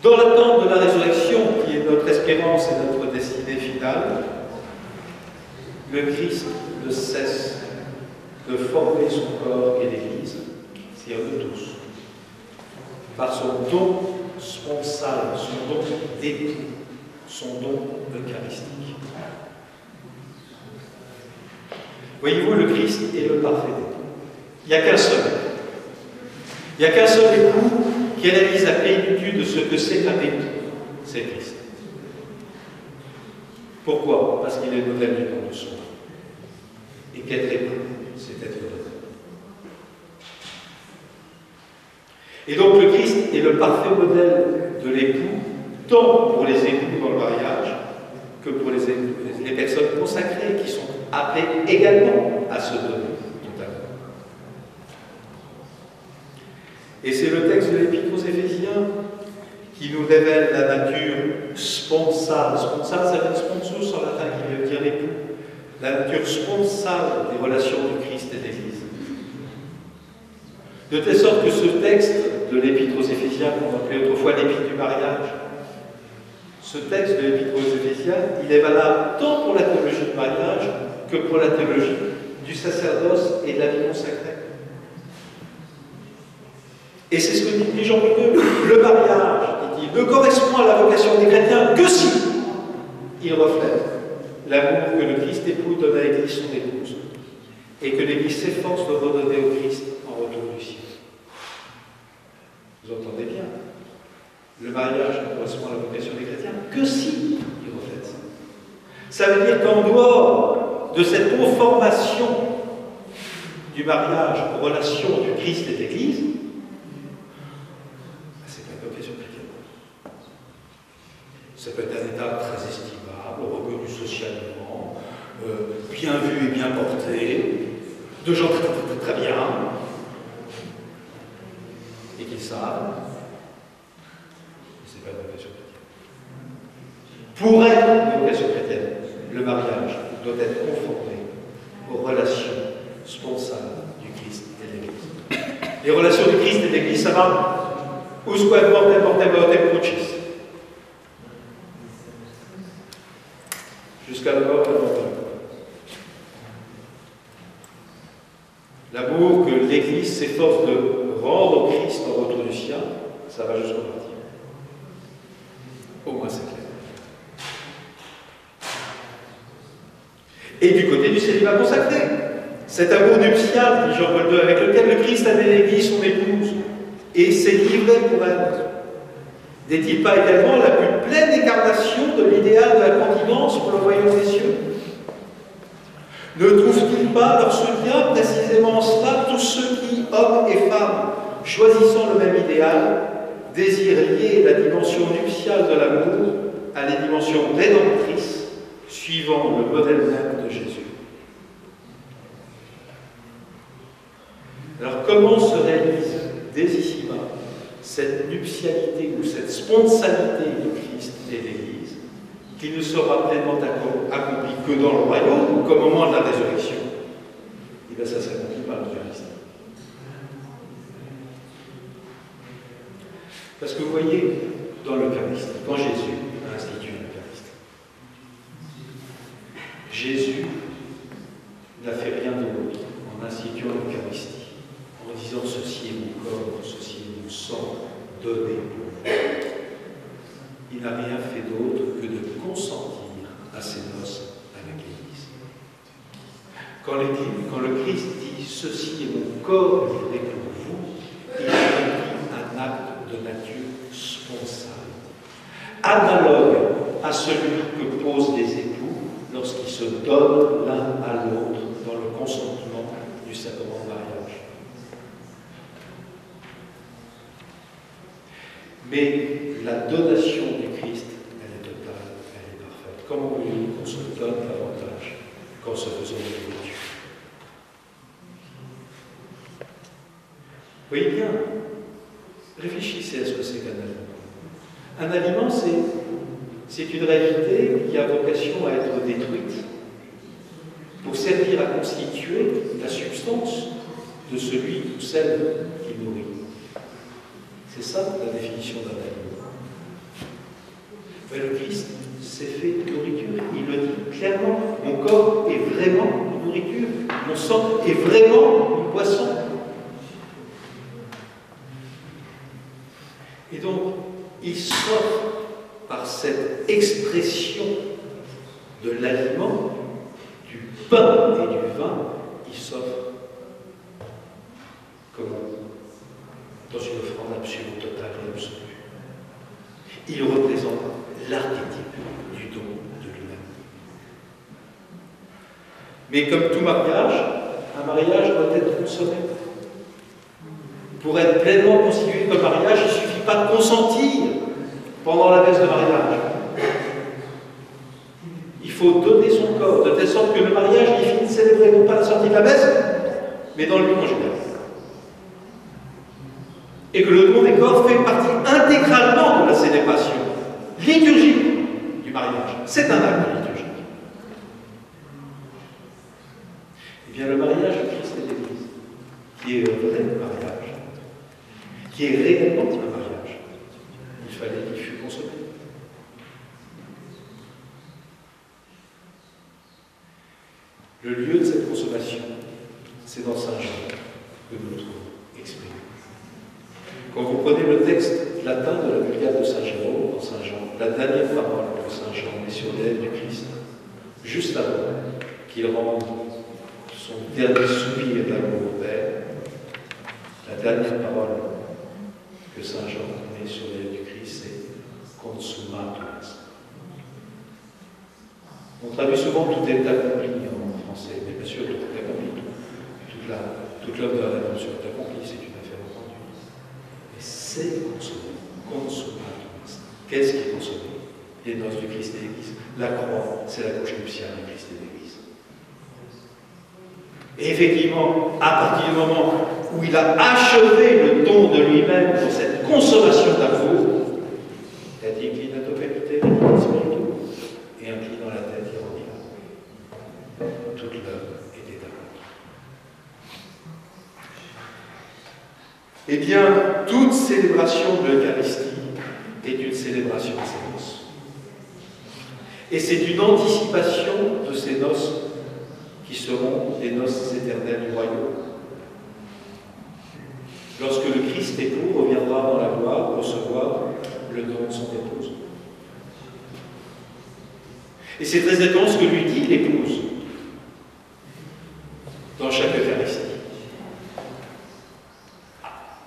Dans l'attente de la résurrection, qui est notre espérance et notre destinée finale, le Christ ne cesse de former son corps et l'Église, c'est-à-dire de tous, par son don sponsal, son don d'époux, son don eucharistique. Voyez-vous, le Christ est le parfait époux. Il n'y a qu'un seul. Il n'y a qu'un seul époux qui réalise la plénitude de ce que c'est un époux, c'est Christ. Pourquoi? Parce qu'il est le modèle du don de soi. Et qu'être époux, c'est être heureux. Et donc le Christ est le parfait modèle de l'époux, tant pour les époux dans le mariage que pour les personnes consacrées qui sont appelées également à se donner totalement. Et c'est le texte de l'Épître aux Éphésiens qui nous révèle la nature sponsale. Sponsale, ça vient de sponsus en latin, qui veut dire l'époux. La nature sponsale des relations du Christ et de l'Église. De telle sorte que ce texte de l'Épître aux Éphésiens, qu'on appelait autrefois l'Épître du mariage, ce texte de l'Épître aux Éphésiens, il est valable tant pour la théologie du mariage que pour la théologie du sacerdoce et de la vie consacrée. Et c'est ce que dit Jean-Paul II. Le mariage, dit-il, ne correspond à la vocation des chrétiens que si il reflète l'amour que le Christ époux donne à l'Église son épouse, et que l'Église s'efforce de redonner au Christ en retour du ciel. Vous entendez bien? Le mariage ne correspond à la vocation des chrétiens que si il reflète ça. Ça veut dire qu'en dehors de cette conformation du mariage aux relations du Christ et de l'Église, c'est pas une vocation chrétienne. Ça peut être un état très estimable, reconnu socialement, bien vu et bien porté, de gens très bien, et qui savent, mais c'est pas une vocation chrétienne. Pour être une vocation chrétienne, le mariage doit être conformé aux relations sponsales du Christ et de l'Église. Les relations du Christ et de l'Église, ça va usque mortem mortem mortem crucis. Jusqu'à la mort de la mort. L'amour que l'Église s'efforce de rendre au Christ en retour du ciel, ça va jusqu'au martyre. Au moins c'est clair. Et du côté du célibat consacré, cet amour nuptial, dit Jean-Paul II, avec lequel le Christ a délégué son épouse et s'est livré pour elle, n'est-il pas également la plus pleine incarnation de l'idéal de la continence pour le royaume des cieux? Ne trouvent-ils pas leur soutien précisément en cela tous ceux qui, hommes et femmes, choisissant le même idéal, désirent lier la dimension nuptiale de l'amour à la dimension rédemptrice, suivant le modèle même de Jésus? Alors comment se réalise dès ici-bas cette nuptialité ou cette spontanéité du Christ et de l'Église, qui ne sera pleinement accomplie que dans le royaume, comme au moment de la résurrection? Et bien ça s'accomplit par l'Eucharistie. Parce que vous voyez, dans l'Eucharistie, quand Jésus a institué l'Eucharistie, Jésus n'a fait rien d'autre en instituant l'Eucharistie, en disant ceci est mon corps, ceci est mon sang, donné pour vous. Il n'a rien fait d'autre que de consentir à ses noces avec l'Église. Quand le Christ dit ceci est mon corps livré pour vous, il a accompli un acte de nature sponsale, analogue à celui que posent les époux lorsqu'ils se donnent l'un à l'autre dans le consentement du sacrement de mariage. Mais la donation du Christ, elle est totale, elle est parfaite. Comment voulez-vous qu'on se donne davantage qu'en se faisant de nourriture. Voyez bien, réfléchissez à ce que c'est qu'un aliment. Un aliment, c'est une réalité qui a vocation à être détruite pour servir à constituer la substance de celui ou celle qui nourrit. C'est ça la définition d'un aliment. Mais le Christ s'est fait nourriture. Il le dit clairement. Mon corps est vraiment une nourriture. Mon sang est vraiment une boisson. Et donc, il s'offre par cette expression de l'aliment, du pain et du vin, il s'offre comme dans une offrande absolue, totale et absolue. Il représente l'archétype du don de lui-même. Mais comme tout mariage, un mariage doit être consommé. Pour être pleinement constitué comme mariage, il ne suffit pas de consentir pendant la messe de mariage. Il faut donner son corps, de telle sorte que le mariage il finit de célébrer non pas la sortie de la messe, mais dans le but conjugal. Et que le don des corps fait partie intégralement de la célébration liturgique du mariage. C'est un acte liturgique. Eh bien, le mariage du Christ et de l'Église, qui est un vrai mariage, qui est réellement un mariage, il fallait qu'il fût consommé. Le lieu de cette consommation, c'est dans Saint Jean que nous le trouvons exprimé. Quand vous prenez le texte latin de la Vulgate de Saint Jérôme, dans Saint Jean, la dernière parole de Saint Jean est sur les lèvres du Christ, juste avant qu'il rende son dernier soupir d'amour au Père, la dernière parole que Saint Jean met sur les lèvres du Christ, c'est consummatum est. On traduit souvent tout est accompli en français, mais bien sûr tout est accompli. Toute l'œuvre de la rédemption est accomplie, c'est une affaire entendue. Mais c'est consommé. Consummatum est. Qu'est-ce qui est consommé? Les noces du Christ et de l'Église. La croix, c'est la couche nuptiale du Christ et de l'Église. Et effectivement, à partir du moment où il a achevé le don de lui-même pour cette consommation d'amour, il a dit inclinato pectere spiritu, et inclinant la tête, il rendit. Toute l'œuvre était accomplie. Eh bien, toute célébration de l'Eucharistie est une célébration de ces noces. Et c'est une anticipation de ces noces qui seront les noces éternelles du royaume. Lorsque le Christ époux reviendra dans la gloire recevoir le don de son épouse. Et c'est très étonnant ce que lui dit l'épouse dans chaque Eucharistie.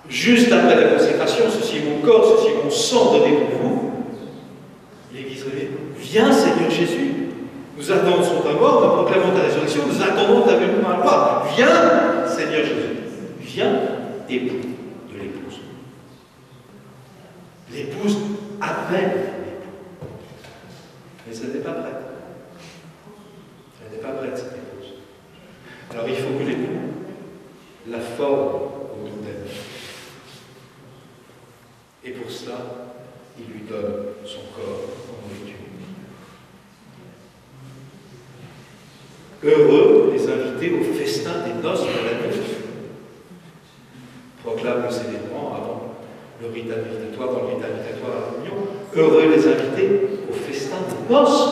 Juste après la consécration, ceci est mon corps, ceci est mon sang donné pour vous, l'Église revient. Viens Seigneur Jésus, nous attendons ta mort, nous proclamons ta résurrection, nous attendons ta venue dans la gloire. Viens Seigneur Jésus, viens époux de l'épouse. L'épouse appelle l'époux. Mais elle n'est pas prête. Elle n'est pas prête, cette épouse. Alors il faut que l'époux la forme au nom d'elle. Et pour cela, il lui donne son corps en nourriture. Heureux les invités au festin des noces de la nuit. Proclame le célébrant avant le rite invitatoire, dans le rite invitatoire à l'union. Heureux les invités au festin des noces,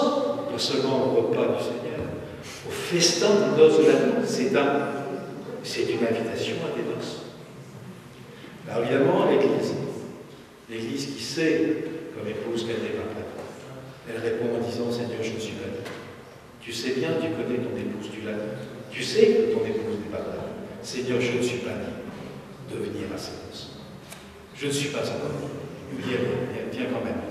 pas seulement au repas du Seigneur, au festin des noces de la nuit. C'est une invitation à des noces. Alors évidemment, l'Église qui sait, comme épouse qu'elle n'est pas prête, elle répond en disant, Seigneur, je ne suis pas prête. Tu sais bien, tu connais ton épouse, tu l'as dit. Tu sais que ton épouse n'est pas prête. Seigneur, je ne suis pas dit de venir à ces noces. Je ne suis pas encore dit. Viens quand même.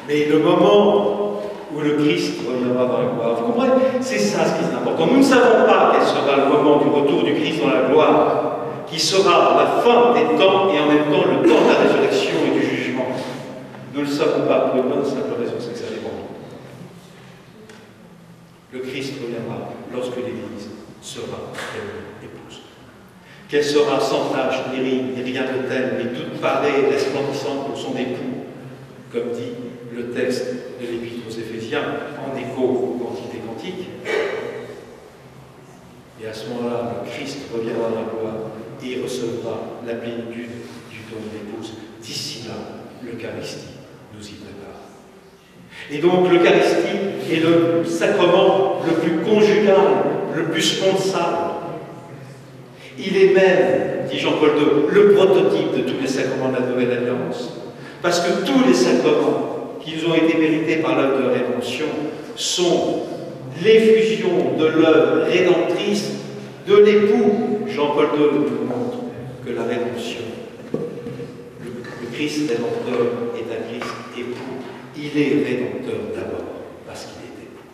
Mais le moment où le Christ reviendra dans la gloire, vous comprenez? C'est ça ce qui est important. Nous ne savons pas quel sera le moment du retour du Christ dans la gloire, qui sera la fin des temps et en même temps le temps de la résurrection et du jugement. Nous ne le savons pas pour une bonne simple raison, c'est que ça dépend. le Christ reviendra lorsque l'Église sera telle épouse. Qu'elle sera sans tache, ni ride, ni rien de tel, mais toute parée et resplendissante pour son époux, comme dit le texte de l'Épître aux Éphésiens, en écho au Cantique des Cantiques. Et à ce moment-là, le Christ reviendra dans la gloire et il recevra la plénitude du don de l'épouse. D'ici là, l'Eucharistie nous y prépare. Et donc l'Eucharistie est le sacrement le plus conjugal, le plus sponsable. Il est même, dit Jean-Paul II, le prototype de tous les sacrements de la Nouvelle Alliance. Parce que tous les sacrements qui nous ont été mérités par l'œuvre de rédemption sont l'effusion de l'œuvre rédemptrice de l'époux. Jean-Paul II nous montre que la rédemption, le Christ rédempteur est un Christ époux. Il est rédempteur d'abord, parce qu'il est époux.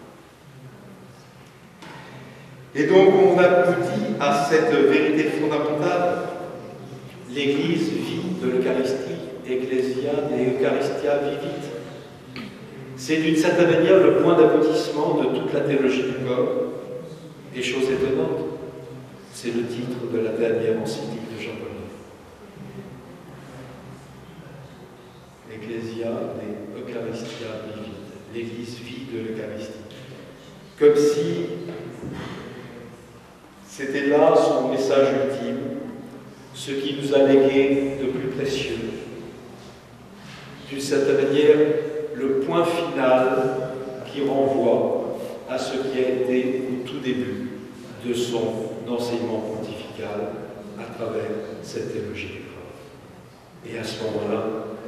Et donc on aboutit à cette vérité fondamentale. L'Église vit de l'Eucharistie, Ecclesia de Eucharistia vivit. C'est d'une certaine manière le point d'aboutissement de toute la théologie du corps. Et chose étonnante, c'est le titre de la dernière encyclique de Jean-Paul II. Ecclesia de Eucharistia vivit. L'Église vit de l'Eucharistie. Comme si c'était là son message ultime, ce qui nous a légué de plus précieux. D'une certaine manière, le point final qui renvoie à ce qui a été au tout début de son enseignement pontifical à travers cette théologie du corps. Et à ce moment-là,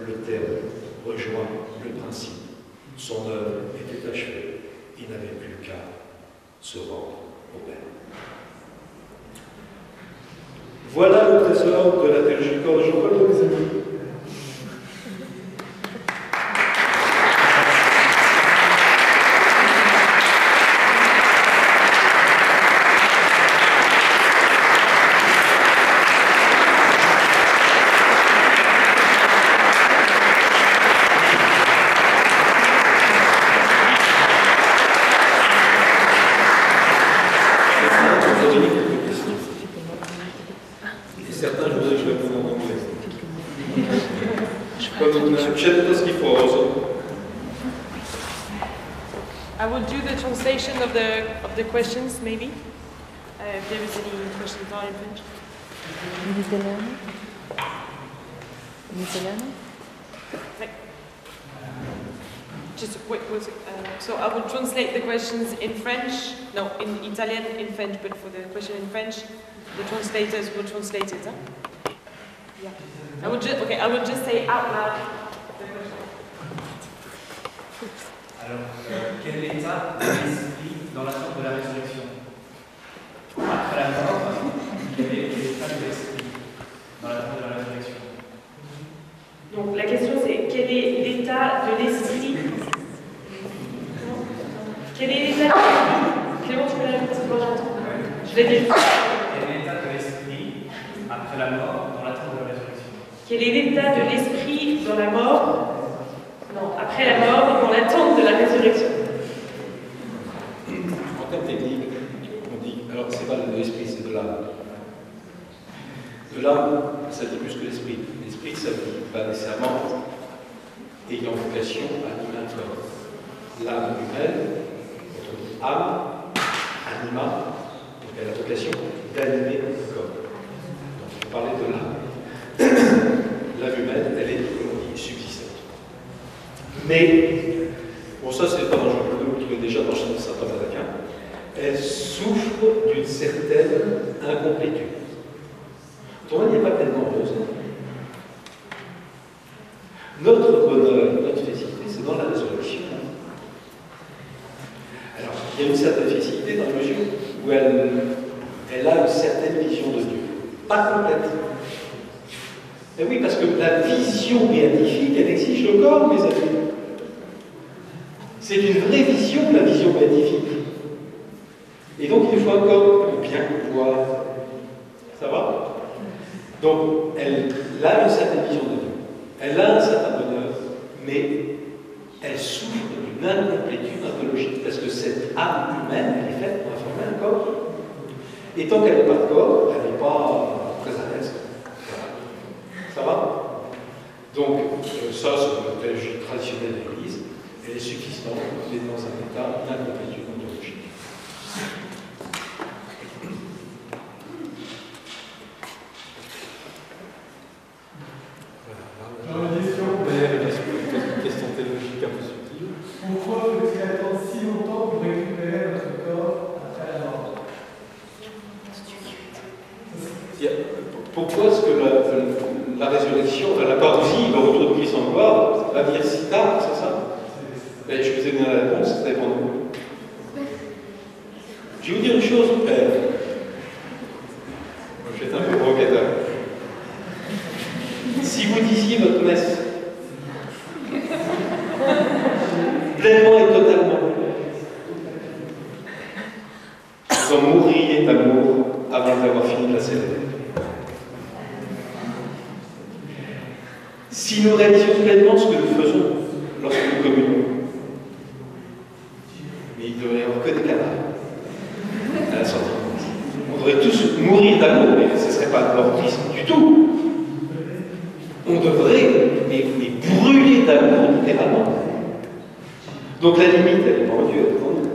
le terme rejoint le principe. Son œuvre était achevée. Il n'avait plus qu'à se rendre au Père. Voilà le trésor de la théologie du corps de Jean-Paul II, mes amis. I will do the translation of the questions, maybe. If there is any questions on in French. In italiano? In italiano? Just wait, so I will translate the questions in French, no, in Italian, in French, but for the question in French, the translators will translate it. Huh? Yeah. I will just say out loud the question. Alors, quel est l'état de l'esprit dans l'attente de la résurrection? Après la mort, quel est l'état de l'esprit dans l'attente de la résurrection? Donc la question c'est quel est l'état de l'esprit? Quel est l'état de l'esprit? Clément, tu peux la répéter? Moi j'entends. Je vais dire. Quel est l'état de l'esprit après la mort dans l'attente de la résurrection? Quel est l'état de l'esprit dans la mort? Non, après la mort, dans l'attente de la résurrection. En termes techniques, on dit, alors c'est pas de l'esprit, c'est de l'âme. De l'âme, ça dit plus que l'esprit. L'esprit, ça dit pas nécessairement ayant vocation à animer un corps. L'âme humaine, quand on dit âme, anima, donc elle a vocation d'animer le corps. Donc on parlait de l'âme. L'âme humaine, elle est, comme on dit, subsistante. Mais, bon ça c'est pas dans Jean-Paul II, vous le trouvez déjà dans Saint Thomas d'Aquin, elle souffre d'une certaine incomplétude. Thomas n'est pas tellement heureuse. Notre bonheur, notre félicité, c'est dans la résurrection. Alors, il y a une certaine félicité dans la mesure où elle a une certaine vision de Dieu. Pas complète. Mais oui, parce que la vision béatifique, elle exige le corps, mes amis. C'est une vraie vision, la vision béatifique. Et donc, il faut un corps pour bien pouvoir. Ça va? Donc, elle a une certaine vision de Dieu. Elle a un certain bonheur, mais elle souffre d'une incomplétude ontologique, parce que cette âme même, elle est faite pour former un corps. Et tant qu'elle n'a pas de corps, elle n'est pas très à l'aise. Voilà. Ça va? Donc, ça, c'est la théologie traditionnelle de l'Église. Elle est suffisante, on est dans un état d'incomplétude ontologique. Une question théologique un peu subtile. Pourquoi faut-il attendre si longtemps pour récupérer notre corps après la mort? Pourquoi est-ce que la résurrection, enfin, la parousie, le retour de Christ en gloire, va venir si tard, c'est ça? Ben, je vous ai donné la réponse, ça dépend de vous. Je vais vous dire une chose, père. Je vais être un peu provocateur. Si vous disiez votre messe, pleinement et totalement, vous en mourriez d'amour avant d'avoir fini de la célébrer. Si nous réalisions pleinement ce que nous faisons lorsque nous communions, mais il devrait y avoir que des cadavres à la sortie. On devrait tous mourir d'amour, mais ce ne serait pas de mortisme du tout. On devrait mais brûler d'amour littéralement. Donc la limite, elle n'est pas en Dieu, elle est en nous.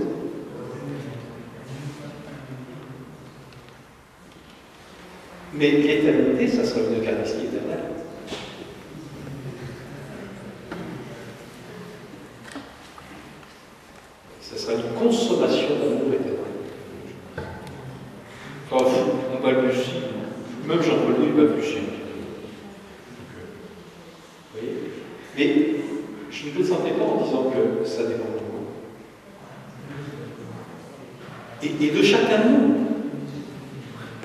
Mais l'éternité, ça sera une Eucharistie éternelle. Ça sera une consommation d'amour éternel. Enfin, on balbutie. Même Jean-Paul II balbutie. Vous voyez? Mais je ne plaisantais pas en disant que ça dépend de nous. Et de chacun de nous.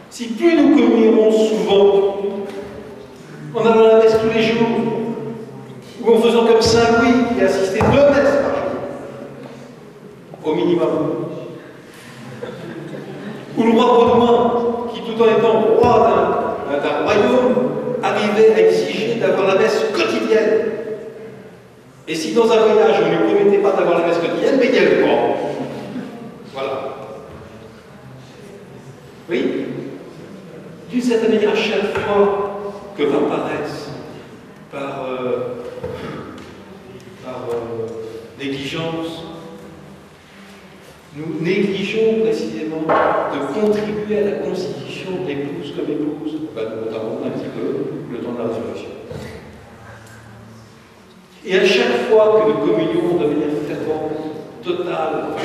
Si plus nous communierons souvent, en allant à la messe tous les jours, ou en faisant comme Saint Louis qui a assisté 2 messes par jour, au minimum, ou le roi Baudouin qui, tout en étant roi d'un royaume, arrivait à exiger d'avoir la messe quotidienne. Et si dans un voyage on ne lui promettait pas d'avoir la messe quotidienne, mais il y a le droit. Voilà. Oui? D'une certaine manière, à chaque fois que va paraître par négligence, nous négligeons précisément de contribuer à la constitution de l'épouse comme épouse, notamment un petit peu le temps de la résurrection. Et à chaque fois que nous communions de manière fervente, totale,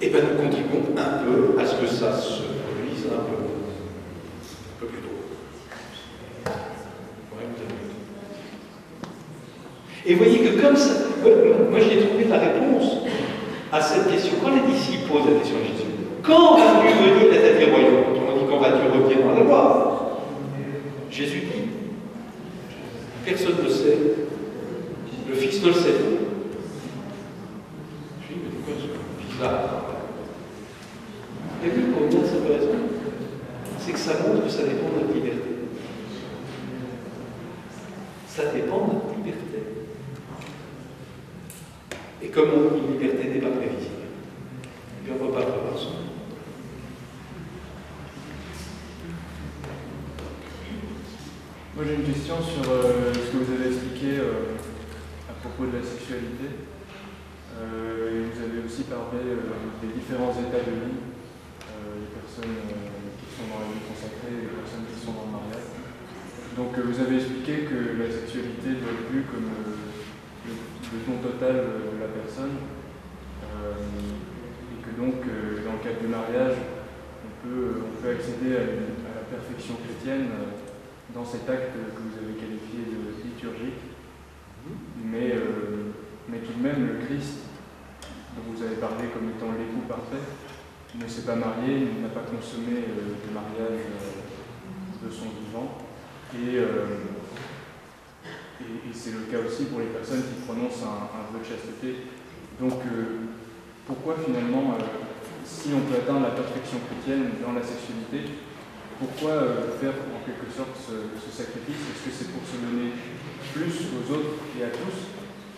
et bien nous contribuons un peu à ce que ça se produise un peu plus tôt. Et vous voyez que comme ça, moi j'ai trouvé la réponse à cette question. Quand les disciples posent la question à Jésus, quand vas-tu venir établir le royaume? On dit quand vas-tu revenir dans la loi? Jésus dit, personne ne le sait, le Fils ne le sait pas. Je dis, mais pourquoi c'est bizarre? Et puis pour une simple raison, c'est que ça montre que ça dépend de notre liberté. Ça dépend de notre liberté. Et comme une liberté n'est pas prévisible, puis on ne peut pas prévoir ça. Moi j'ai une question sur ce que vous avez expliqué à propos de la sexualité. Vous avez aussi parlé des différents états de vie, les personnes qui sont dans la vie consacrée et les personnes qui sont dans le mariage. Donc vous avez expliqué que la sexualité doit être vue comme le don total de la personne et que donc dans le cadre du mariage on peut accéder à la perfection chrétienne dans cet acte que vous avez qualifié de liturgique, mais tout de même le Christ dont vous avez parlé comme étant l'époux parfait ne s'est pas marié, il n'a pas consommé le mariage de son vivant. Et c'est le cas aussi pour les personnes qui prononcent un vœu de chasteté. Donc pourquoi finalement, si on peut atteindre la perfection chrétienne dans la sexualité, pourquoi faire en quelque sorte ce sacrifice? Est-ce que c'est pour se donner plus aux autres et à tous?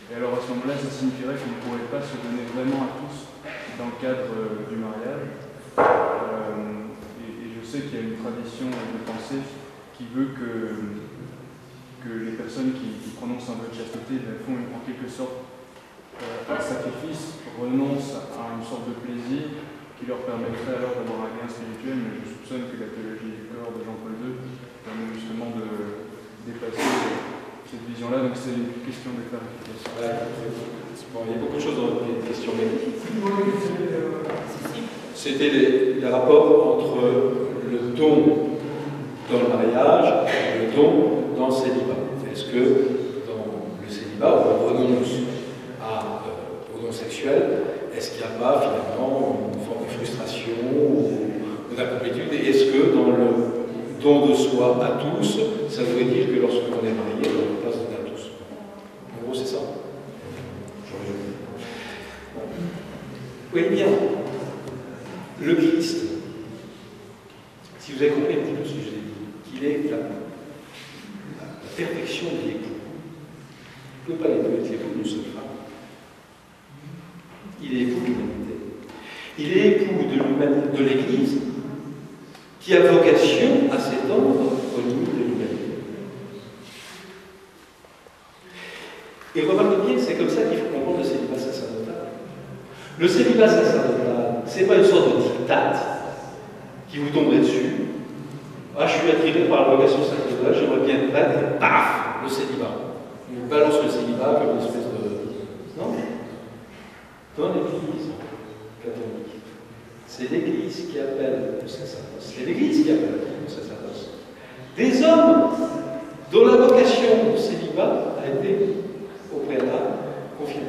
Et alors à ce moment-là, ça signifierait qu'on ne pourrait pas se donner vraiment à tous dans le cadre du mariage. Et je sais qu'il y a une tradition de pensée qui veut que les personnes qui prononcent un vœu de chasteté font en quelque sorte un sacrifice, renoncent à une sorte de plaisir qui leur permettrait alors d'avoir un gain spirituel, mais je soupçonne que la théologie du corps de Jean-Paul II permet justement de dépasser cette vision-là, donc c'est une question de clarification. Bon, il y a beaucoup de choses dans les questions, mais c'était les rapports entre le don dans le mariage et le don dans le célibat. Est-ce que dans le célibat, on renonce au don sexuel? Est-ce qu'il n'y a pas finalement une forme de frustration ou d'incomplétude? Et est-ce que dans le don de soi à tous, ça veut dire que lorsque on est marié, on ne peut pas se donner à tous? En gros, c'est ça. Oui, bien. Le Christ, si vous avez compris un petit peu ce que je l'ai dit, qu'il est la perfection de l'époux. Vous ne pouvez pas être l'époux d'une seule femme. Il est époux de l'humanité. Il est époux de l'Église qui a vocation à s'étendre aux limites de l'humanité. Et remarquez bien, c'est comme ça qu'il faut comprendre le célibat sacerdotal. Le célibat sacerdotal, ce n'est pas une sorte de diktat qui vous tomberait dessus. Ah, je suis attiré par la vocation sacerdotale, j'aimerais bien être prêtre, et paf, le célibat. On vous balance le célibat comme une espèce de... Non. Dans l'Église catholique, c'est l'Église qui appelle au sacerdoce. C'est l'Église qui appelle au sacerdoce. Des hommes dont la vocation au célibat a été au préalable confirmée.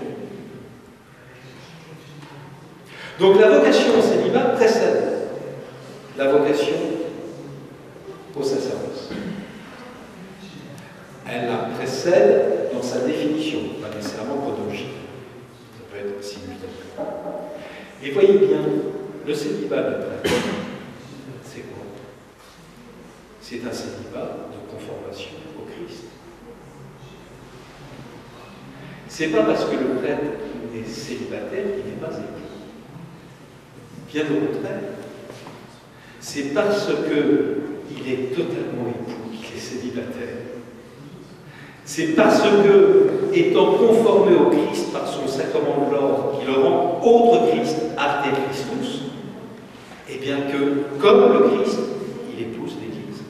Donc la vocation au célibat précède la vocation au sacerdoce. Elle la précède dans sa définition, pas nécessairement chronologique. Ça peut être simultané. Et voyez bien, le célibat de prêtre, c'est quoi? C'est un célibat de conformation au Christ. C'est pas parce que le prêtre est célibataire qu'il n'est pas époux. Bien au contraire. C'est parce qu'il est totalement époux qu'il est célibataire. C'est parce que, étant conformé au Christ par son sacrement de l'ordre, qui le rend autre Christ, arte Christus, et bien que, comme le Christ, il épouse l'Église.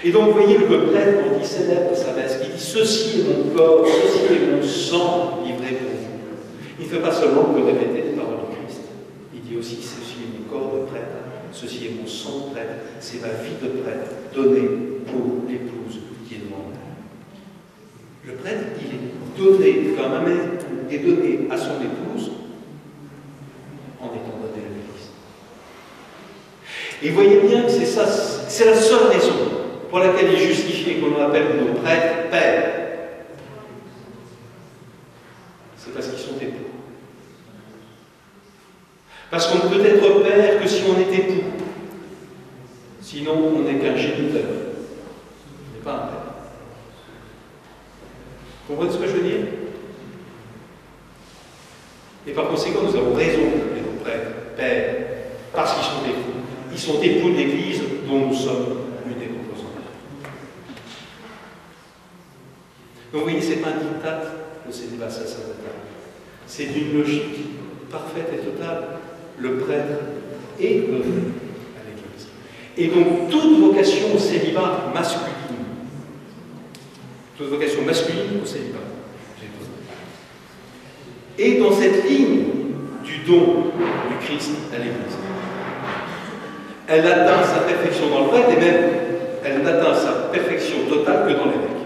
Et donc, vous voyez, le prêtre, quand il célèbre sa messe, il dit « Ceci est mon corps, ceci est mon sang livré pour vous ». Il ne fait pas seulement que répéter les paroles du Christ. Il dit aussi « Ceci est mon corps de prêtre, ceci est mon sang de prêtre, c'est ma vie de prêtre, donnée pour l'épouse qui est devant elle. » Le prêtre, il est donné, comme un époux est donné à son épouse, en étant donné à l'Église. Et voyez bien que c'est ça, c'est la seule raison pour laquelle il est justifié qu'on appelle nos prêtres pères. C'est parce qu'ils sont époux. Parce qu'on ne peut être père que si on est époux. Sinon, on n'est qu'un géniteur. On n'est pas un père. Vous comprenez ce que je veux dire? Et par conséquent, nous avons raison d'appeler nos prêtres pères, parce qu'ils sont époux. Ils sont époux de l'Église dont nous sommes une des composantes. Donc vous voyez, ce n'est pas un diktat, le célibat sacerdotal. C'est d'une logique parfaite et totale. Le prêtre est donné à l'Église. Et donc toute vocation au célibat masculine, toute vocation masculine au célibat, et dans cette ligne du don du Christ à l'Église. Elle atteint sa perfection dans le prêtre, et même elle n'atteint sa perfection totale que dans l'évêque.